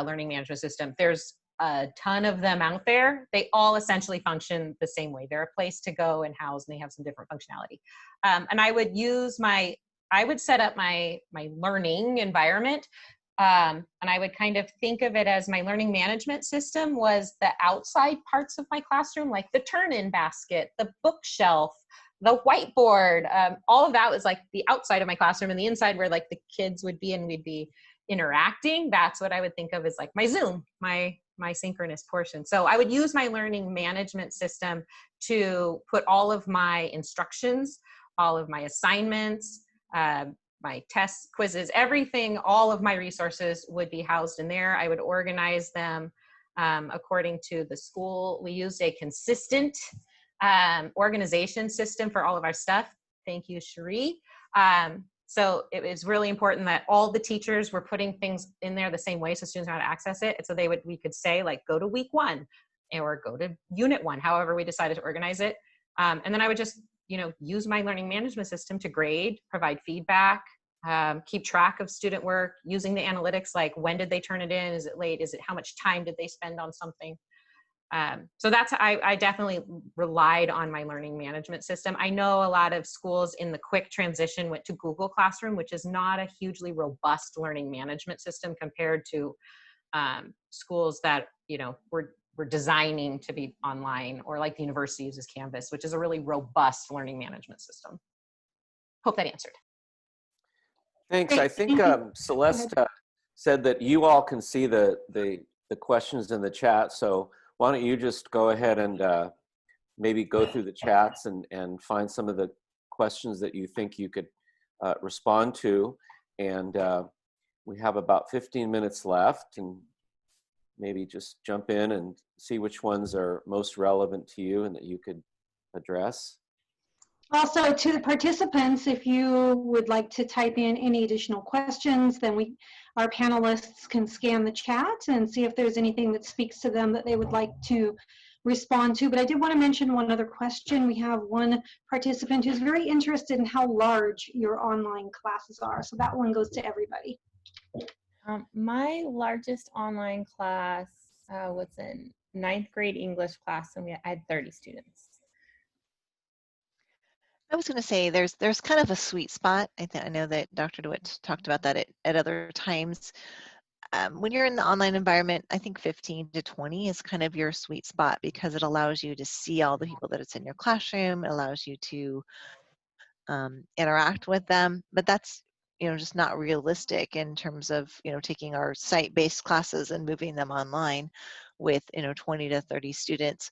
learning management system. There's a ton of them out there. They all essentially function the same way. They're a place to go and house, and they have some different functionality. And I would use I would set up my learning environment And I would kind of think of it as my learning management system was the outside parts of my classroom, like the turn-in basket, the bookshelf, the whiteboard. All of that was like the outside of my classroom, and the inside where like the kids would be and we'd be interacting. That's what I would think of as like my Zoom, my synchronous portion. So I would use my learning management system to put all of my instructions, all of my assignments, my tests, quizzes, everything, all of my resources would be housed in there. I would organize them according to the school. We used a consistent organization system for all of our stuff. Thank you, Cherie. So it was really important that all the teachers were putting things in there the same way so students know how to access it. And so we could say like, go to week 1 or go to unit 1, however we decided to organize it. And then I would just, use my learning management system to grade, provide feedback, keep track of student work, using the analytics, like when did they turn it in? Is it late? Is it how much time did they spend on something? So I definitely relied on my learning management system. I know a lot of schools in the quick transition went to Google Classroom, which is not a hugely robust learning management system compared to schools that, we're designing to be online, or like the university uses Canvas, which is a really robust learning management system. Hope that answered. Thanks. Great. I think Celeste said that you all can see the questions in the chat. So why don't you just go ahead and maybe go through the chats and find some of the questions that you think you could respond to. And we have about 15 minutes left, and maybe just jump in and see which ones are most relevant to you and that you could address. Also, to the participants, if you would like to type in any additional questions, then our panelists can scan the chat and see if there's anything that speaks to them that they would like to respond to. But I did want to mention one other question. We have one participant who's very interested in how large your online classes are. So that one goes to everybody. My largest online class was in 9th grade English class, and I had 30 students. I was going to say there's kind of a sweet spot. I know that Dr. DeWitt talked about that at other times. When you're in the online environment, I think 15 to 20 is kind of your sweet spot because it allows you to see all the people that it's in your classroom. It allows you to interact with them, but that's just not realistic in terms of taking our site-based classes and moving them online with 20 to 30 students.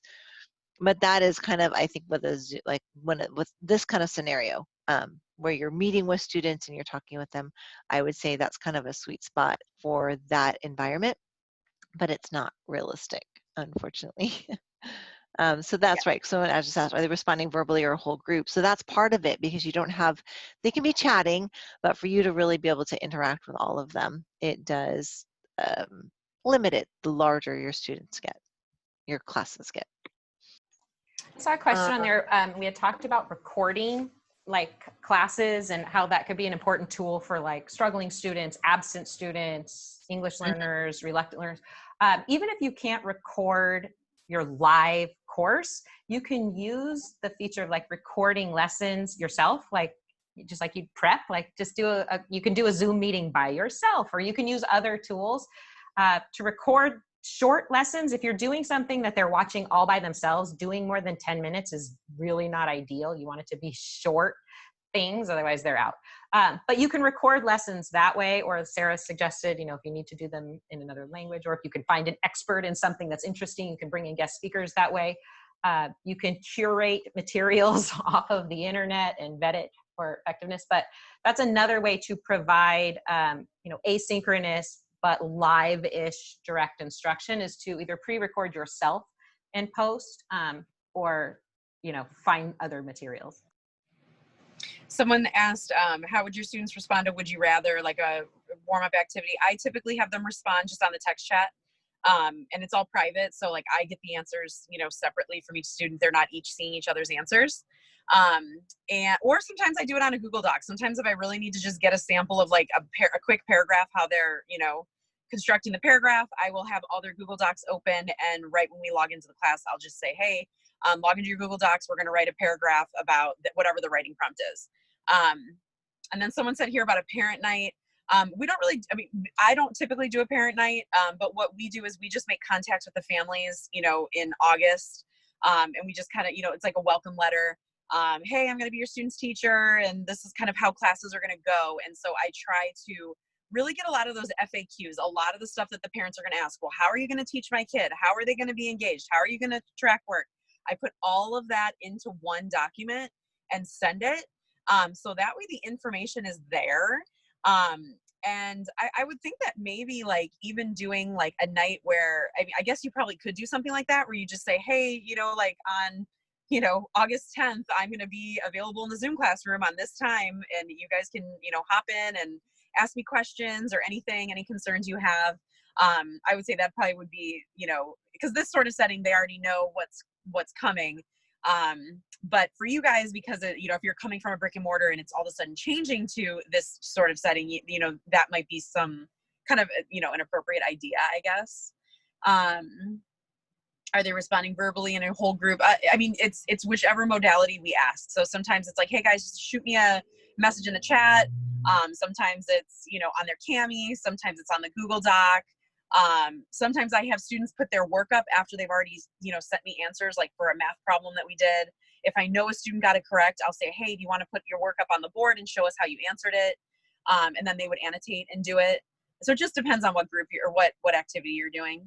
But that is kind of, I think, with this kind of scenario where you're meeting with students and you're talking with them, I would say that's kind of a sweet spot for that environment, but it's not realistic, unfortunately. So that's right. So I just asked, are they responding verbally or a whole group? So that's part of it, because you don't have, they can be chatting, but for you to really be able to interact with all of them, it does limit it the larger your students get, your classes get. I saw a question on there. We had talked about recording like classes and how that could be an important tool for like struggling students, absent students, English learners, reluctant learners. Even if you can't record your live course, you can use the feature of like recording lessons yourself, like just like you prep, like just you can do a Zoom meeting by yourself, or you can use other tools to record short lessons. If you're doing something that they're watching all by themselves, doing more than 10 minutes is really not ideal. You want it to be short things, otherwise they're out. But you can record lessons that way, or as Sarah suggested, if you need to do them in another language, or if you can find an expert in something that's interesting, you can bring in guest speakers that way. You can curate materials off of the internet and vet it for effectiveness, but that's another way to provide asynchronous but live-ish direct instruction, is to either pre-record yourself and post, or find other materials. Someone asked, how would your students respond to would you rather, like a warm-up activity? I typically have them respond just on the text chat, and it's all private, so like I get the answers separately from each student. They're not each seeing each other's answers. Or sometimes I do it on a Google Doc. Sometimes if I really need to just get a sample of like a quick paragraph, how they're, constructing the paragraph, I will have all their Google Docs open, and right when we log into the class, I'll just say, hey, log into your Google Docs. We're going to write a paragraph about whatever the writing prompt is. And then someone said here about a parent night. We don't really, I mean, I don't typically do a parent night, but what we do is we just make contact with the families, you know, in August. And we just kind of, you know, it's like a welcome letter. Hey, I'm going to be your student's teacher, and this is kind of how classes are going to go. And so I try to really get a lot of those FAQs, a lot of the stuff that the parents are going to ask. Well, how are you going to teach my kid? How are they going to be engaged? How are you going to track work? I put all of that into one document and send it. So that way the information is there. And I would think that maybe like even doing like a night where, I mean, I guess you probably could do something like that where you just say, hey, you know, like on, you know, August 10th, I'm going to be available in the Zoom classroom on this time. And you guys can, you know, hop in and ask me questions or anything, any concerns you have. I would say that probably would be, you know, because this sort of setting, they already know what's coming. But for you guys, because you know, if you're coming from a brick and mortar and it's all of a sudden changing to this sort of setting, you know, that might be some kind of, you know, an appropriate idea, I guess. Are they responding verbally in a whole group? I mean, it's whichever modality we ask. So sometimes it's like, hey guys, just shoot me a message in the chat. Sometimes it's, you know, on their Cami. Sometimes it's on the Google Doc. Sometimes I have students put their work up after they've already, you know, sent me answers, like for a math problem that we did. If I know a student got it correct, I'll say, hey, do you want to put your work up on the board and show us how you answered it? And then they would annotate and do it. So it just depends on what group or what activity you're doing.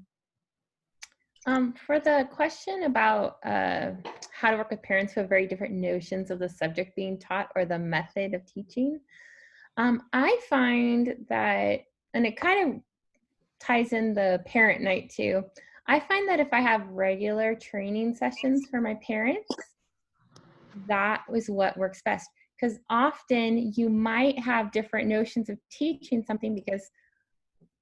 For the question about how to work with parents who have very different notions of the subject being taught or the method of teaching, I find that, and it kind of ties in the parent night too, I find that if I have regular training sessions for my parents, that was what works best. Because often you might have different notions of teaching something because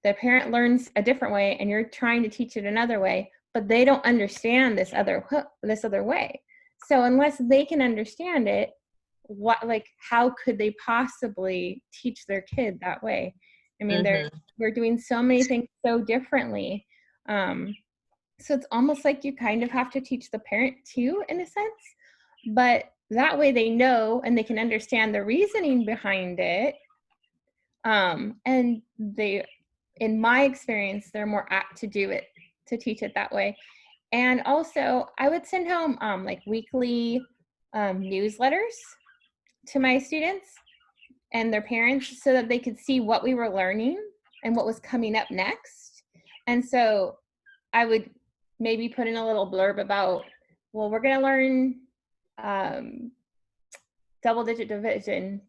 the parent learns a different way and you're trying to teach it another way, but they don't understand this other way. So unless they can understand it, how could they possibly teach their kid that way? I mean, we're doing so many things so differently. So it's almost like you kind of have to teach the parent too, in a sense, but that way they know and they can understand the reasoning behind it. And they, in my experience, they're more apt to teach it that way. And also I would send home like weekly newsletters to my students and their parents so that they could see what we were learning and what was coming up next. And so I would maybe put in a little blurb about, well, we're going to learn double digit division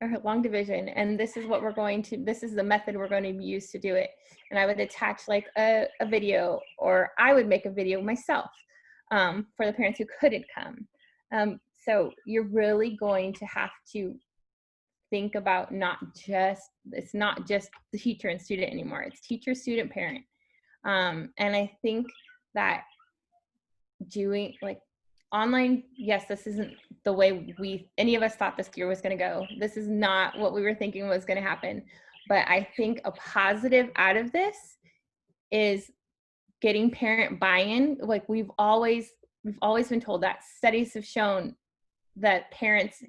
or long division, and this is the method we're going to use to do it. And I would attach like a video, or I would make a video myself for the parents who couldn't come. So you're really going to have to think about it's not just the teacher and student anymore. It's teacher, student, parent. And I think that doing like online, yes, this isn't the way any of us thought this year was going to go. This is not what we were thinking was going to happen. But I think a positive out of this is getting parent buy-in. Like we've always been told that studies have shown that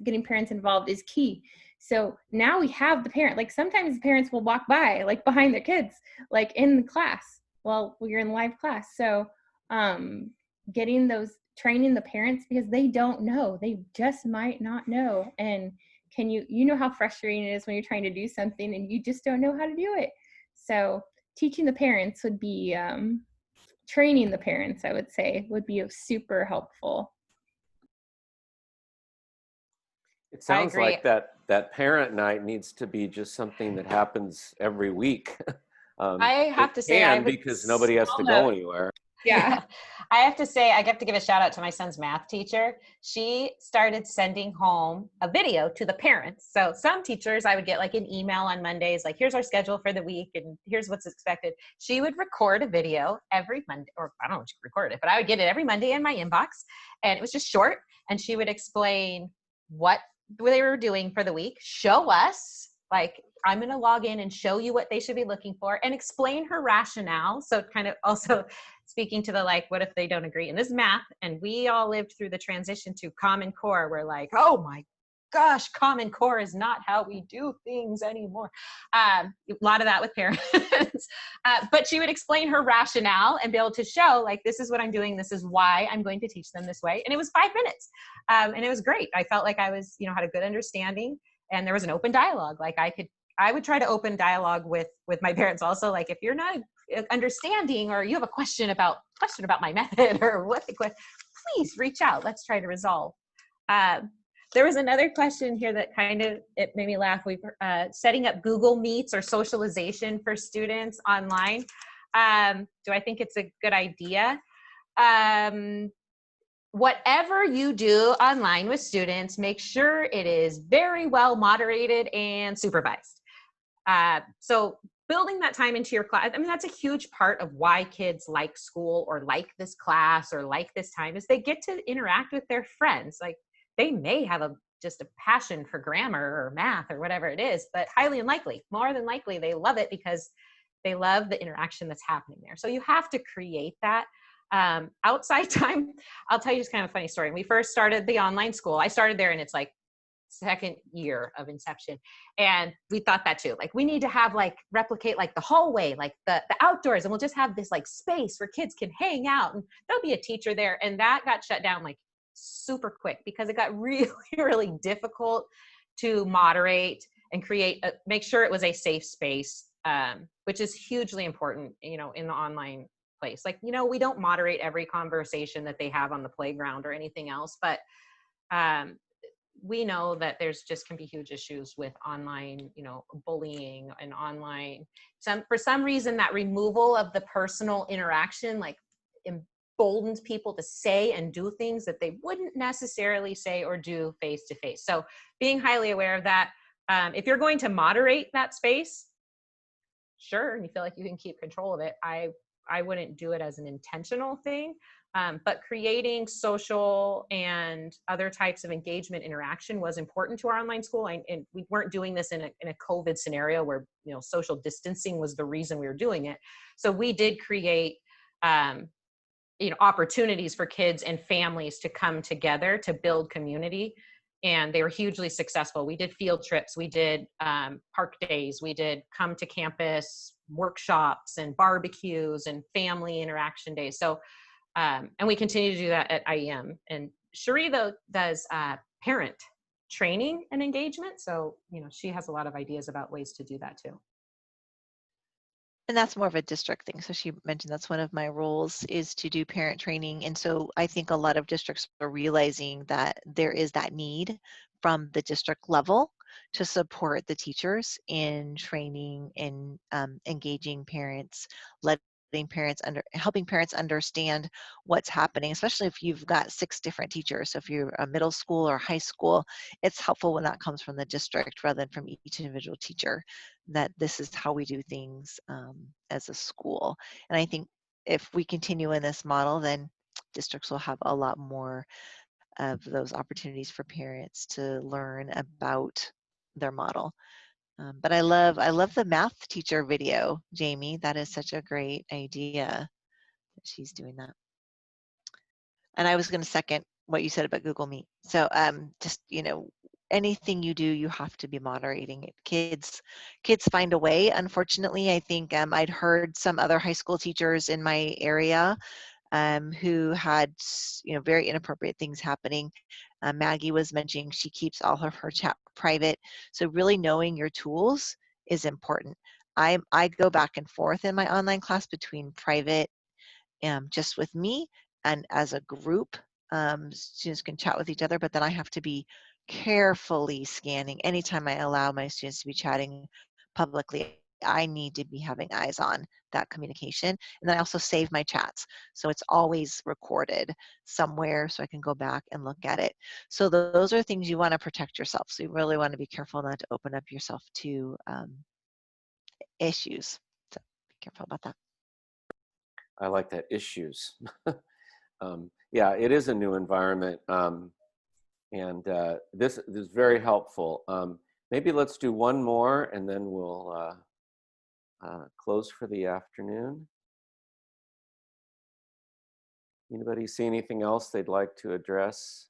getting parents involved is key. So now we have the parent, like sometimes the parents will walk by like behind their kids, like in the class. Well, you're in live class. So training the parents, because they don't know, they just might not know. And you know how frustrating it is when you're trying to do something and you just don't know how to do it. So teaching the parents would be, training the parents, I would say, would be super helpful. It sounds like that parent night needs to be just something that happens every week. I have to say, because nobody has to go anywhere. Yeah. I have to say, I have to give a shout out to my son's math teacher. She started sending home a video to the parents. So some teachers, I would get like an email on Mondays, like here's our schedule for the week and here's what's expected. She would record a video every Monday, or I don't know if she recorded it, but I would get it every Monday in my inbox, and it was just short. And she would explain what they were doing for the week, show us, like, I'm going to log in and show you what they should be looking for, and explain her rationale. So kind of also speaking to the, like, what if they don't agree? And this is math. And we all lived through the transition to Common Core. We're like, oh my gosh, Common Core is not how we do things anymore. A lot of that with parents. But she would explain her rationale and be able to show, like, this is what I'm doing. This is why I'm going to teach them this way. And it was 5 minutes. And it was great. I felt like I was, had a good understanding, and there was an open dialogue. Like I would try to open dialogue with my parents also. Like, if you're not understanding, or you have a question about my method or what the question, please reach out. Let's try to resolve. There was another question here that it made me laugh. We setting up Google Meets or socialization for students online. Do I think it's a good idea? Whatever you do online with students, make sure it is very well moderated and supervised. So building that time into your class, I mean, that's a huge part of why kids like school or like this class or like this time, is they get to interact with their friends. Like, they may have just a passion for grammar or math or whatever it is, but more than likely, they love it because they love the interaction that's happening there. So you have to create that. Outside time, I'll tell you just kind of a funny story. When we first started the online school, I started there, and it's like second year of inception, and we thought that too, like, we need to have replicate the hallway, like the outdoors, and we'll just have this space where kids can hang out, and there'll be a teacher there. And that got shut down super quick, because it got really really difficult to moderate and make sure it was a safe space, which is hugely important in the online place. We don't moderate every conversation that they have on the playground or anything else, but we know that there's just can be huge issues with online, bullying and online. For some reason, that removal of the personal interaction, emboldens people to say and do things that they wouldn't necessarily say or do face to face. So being highly aware of that. If you're going to moderate that space, sure, and you feel like you can keep control of it, I wouldn't do it as an intentional thing. But creating social and other types of engagement interaction was important to our online school. And we weren't doing this in a COVID scenario where, social distancing was the reason we were doing it. So we did create, opportunities for kids and families to come together to build community. And they were hugely successful. We did field trips, we did park days, we did come to campus workshops and barbecues and family interaction days. So, and we continue to do that at IEM. And Cherie, though, does parent training and engagement. So, she has a lot of ideas about ways to do that too. And that's more of a district thing. So she mentioned that's one of my roles, is to do parent training. And so I think a lot of districts are realizing that there is that need from the district level to support the teachers in training and engaging parents, helping parents understand what's happening, especially if you've got 6 different teachers. So if you're a middle school or high school, it's helpful when that comes from the district rather than from each individual teacher, that this is how we do things as a school. And I think if we continue in this model, then districts will have a lot more of those opportunities for parents to learn about their model. But I love the math teacher video, Jamie. That is such a great idea that she's doing that. And I was going to second what you said about Google Meet. So just, anything you do, you have to be moderating it. Kids find a way. Unfortunately, I think I'd heard some other high school teachers in my area who had, very inappropriate things happening. Maggie was mentioning she keeps all of her chat private. So really knowing your tools is important. I go back and forth in my online class between private, just with me, and as a group. Students can chat with each other, but then I have to be carefully scanning. Anytime I allow my students to be chatting publicly, I need to be having eyes on that communication. And then I also save my chats. So it's always recorded somewhere so I can go back and look at it. So those are things you want to protect yourself. So you really want to be careful not to open up yourself to issues. So be careful about that. I like that, issues. Yeah, it is a new environment. And this is very helpful. Maybe let's do one more and then we'll close for the afternoon. Anybody see anything else they'd like to address?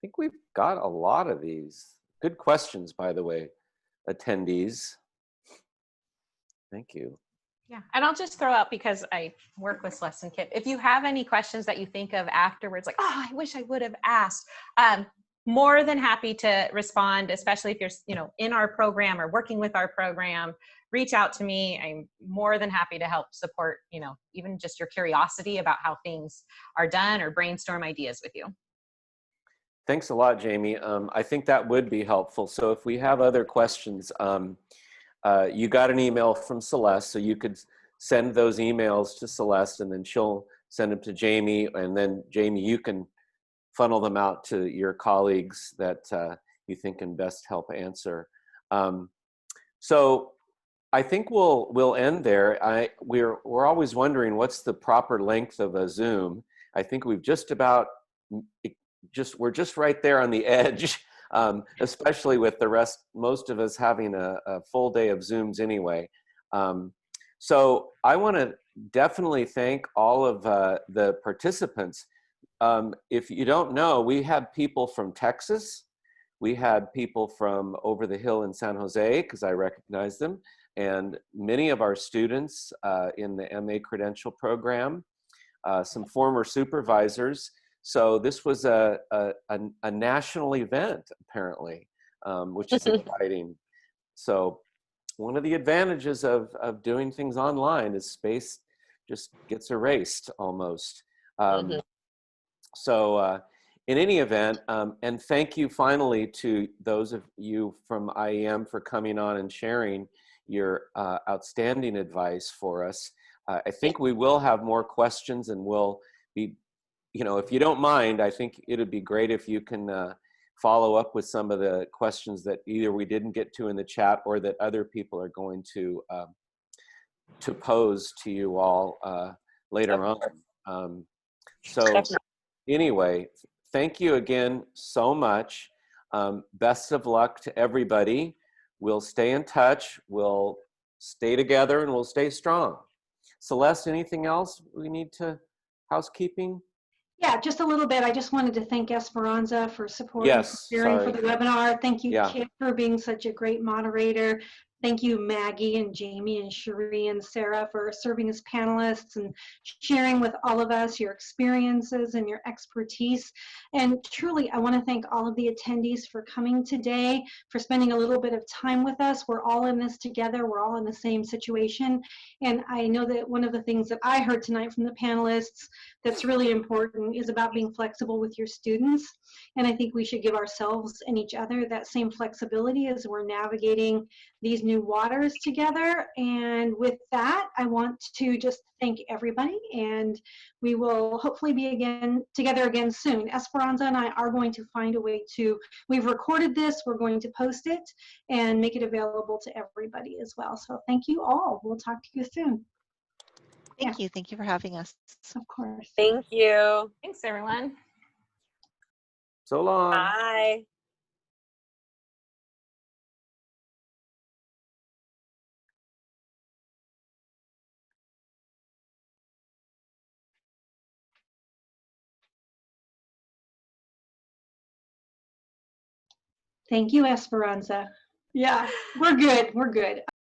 think we've got a lot of these. Good questions, by the way, attendees. Thank you. Yeah, and I'll just throw out, because I work with Celeste and Kip, if you have any questions that you think of afterwards, like, oh, I wish I would have asked, more than happy to respond, especially if you're, in our program or working with our program. Reach out to me. I'm more than happy to help support, even just your curiosity about how things are done, or brainstorm ideas with you. Thanks a lot, Jamie. I think that would be helpful. So if we have other questions, you got an email from Celeste, so you could send those emails to Celeste, and then she'll send them to Jamie, and then Jamie, you can funnel them out to your colleagues that you think can best help answer. So I think we'll end there. We're always wondering what's the proper length of a Zoom. I think we've we're just right there on the edge. Especially with most of us having a full day of Zooms anyway. So I want to definitely thank all of the participants. If you don't know, we had people from Texas. We had people from over the hill in San Jose, because I recognize them, and many of our students in the MA Credential program, some former supervisors. So this was a national event, apparently, which is exciting. So one of the advantages of doing things online is space just gets erased almost. So in any event, and thank you finally to those of you from IEM for coming on and sharing your outstanding advice for us. I think we will have more questions, and we'll be, if you don't mind, I think it'd be great if you can follow up with some of the questions that either we didn't get to in the chat, or that other people are going to pose to you all later on. So anyway, thank you again so much. Best of luck to everybody. We'll stay in touch. We'll stay together, and we'll stay strong. Celeste, anything else we need to housekeeping? Yeah, just a little bit. I just wanted to thank Esperanza for supporting, Yes, preparing for sorry. the webinar. Thank you, Yeah. Kip, for being such a great moderator. Thank you, Maggie and Jamie and Cherie and Sarah, for serving as panelists and sharing with all of us your experiences and your expertise. And truly, I want to thank all of the attendees for coming today, for spending a little bit of time with us. We're all in this together. We're all in the same situation. And I know that one of the things that I heard tonight from the panelists that's really important is about being flexible with your students. And I think we should give ourselves and each other that same flexibility as we're navigating these new waters together. And with that, I want to just thank everybody, and we will hopefully be together again soon. Esperanza and I are going to find a way we've recorded this, we're going to post it and make it available to everybody as well. So thank you all. We'll talk to you soon. Thank you. Thank you for having us. Of course. Thank you. Thanks, everyone. So long. Bye. Thank you, Esperanza. Yeah, we're good. We're good.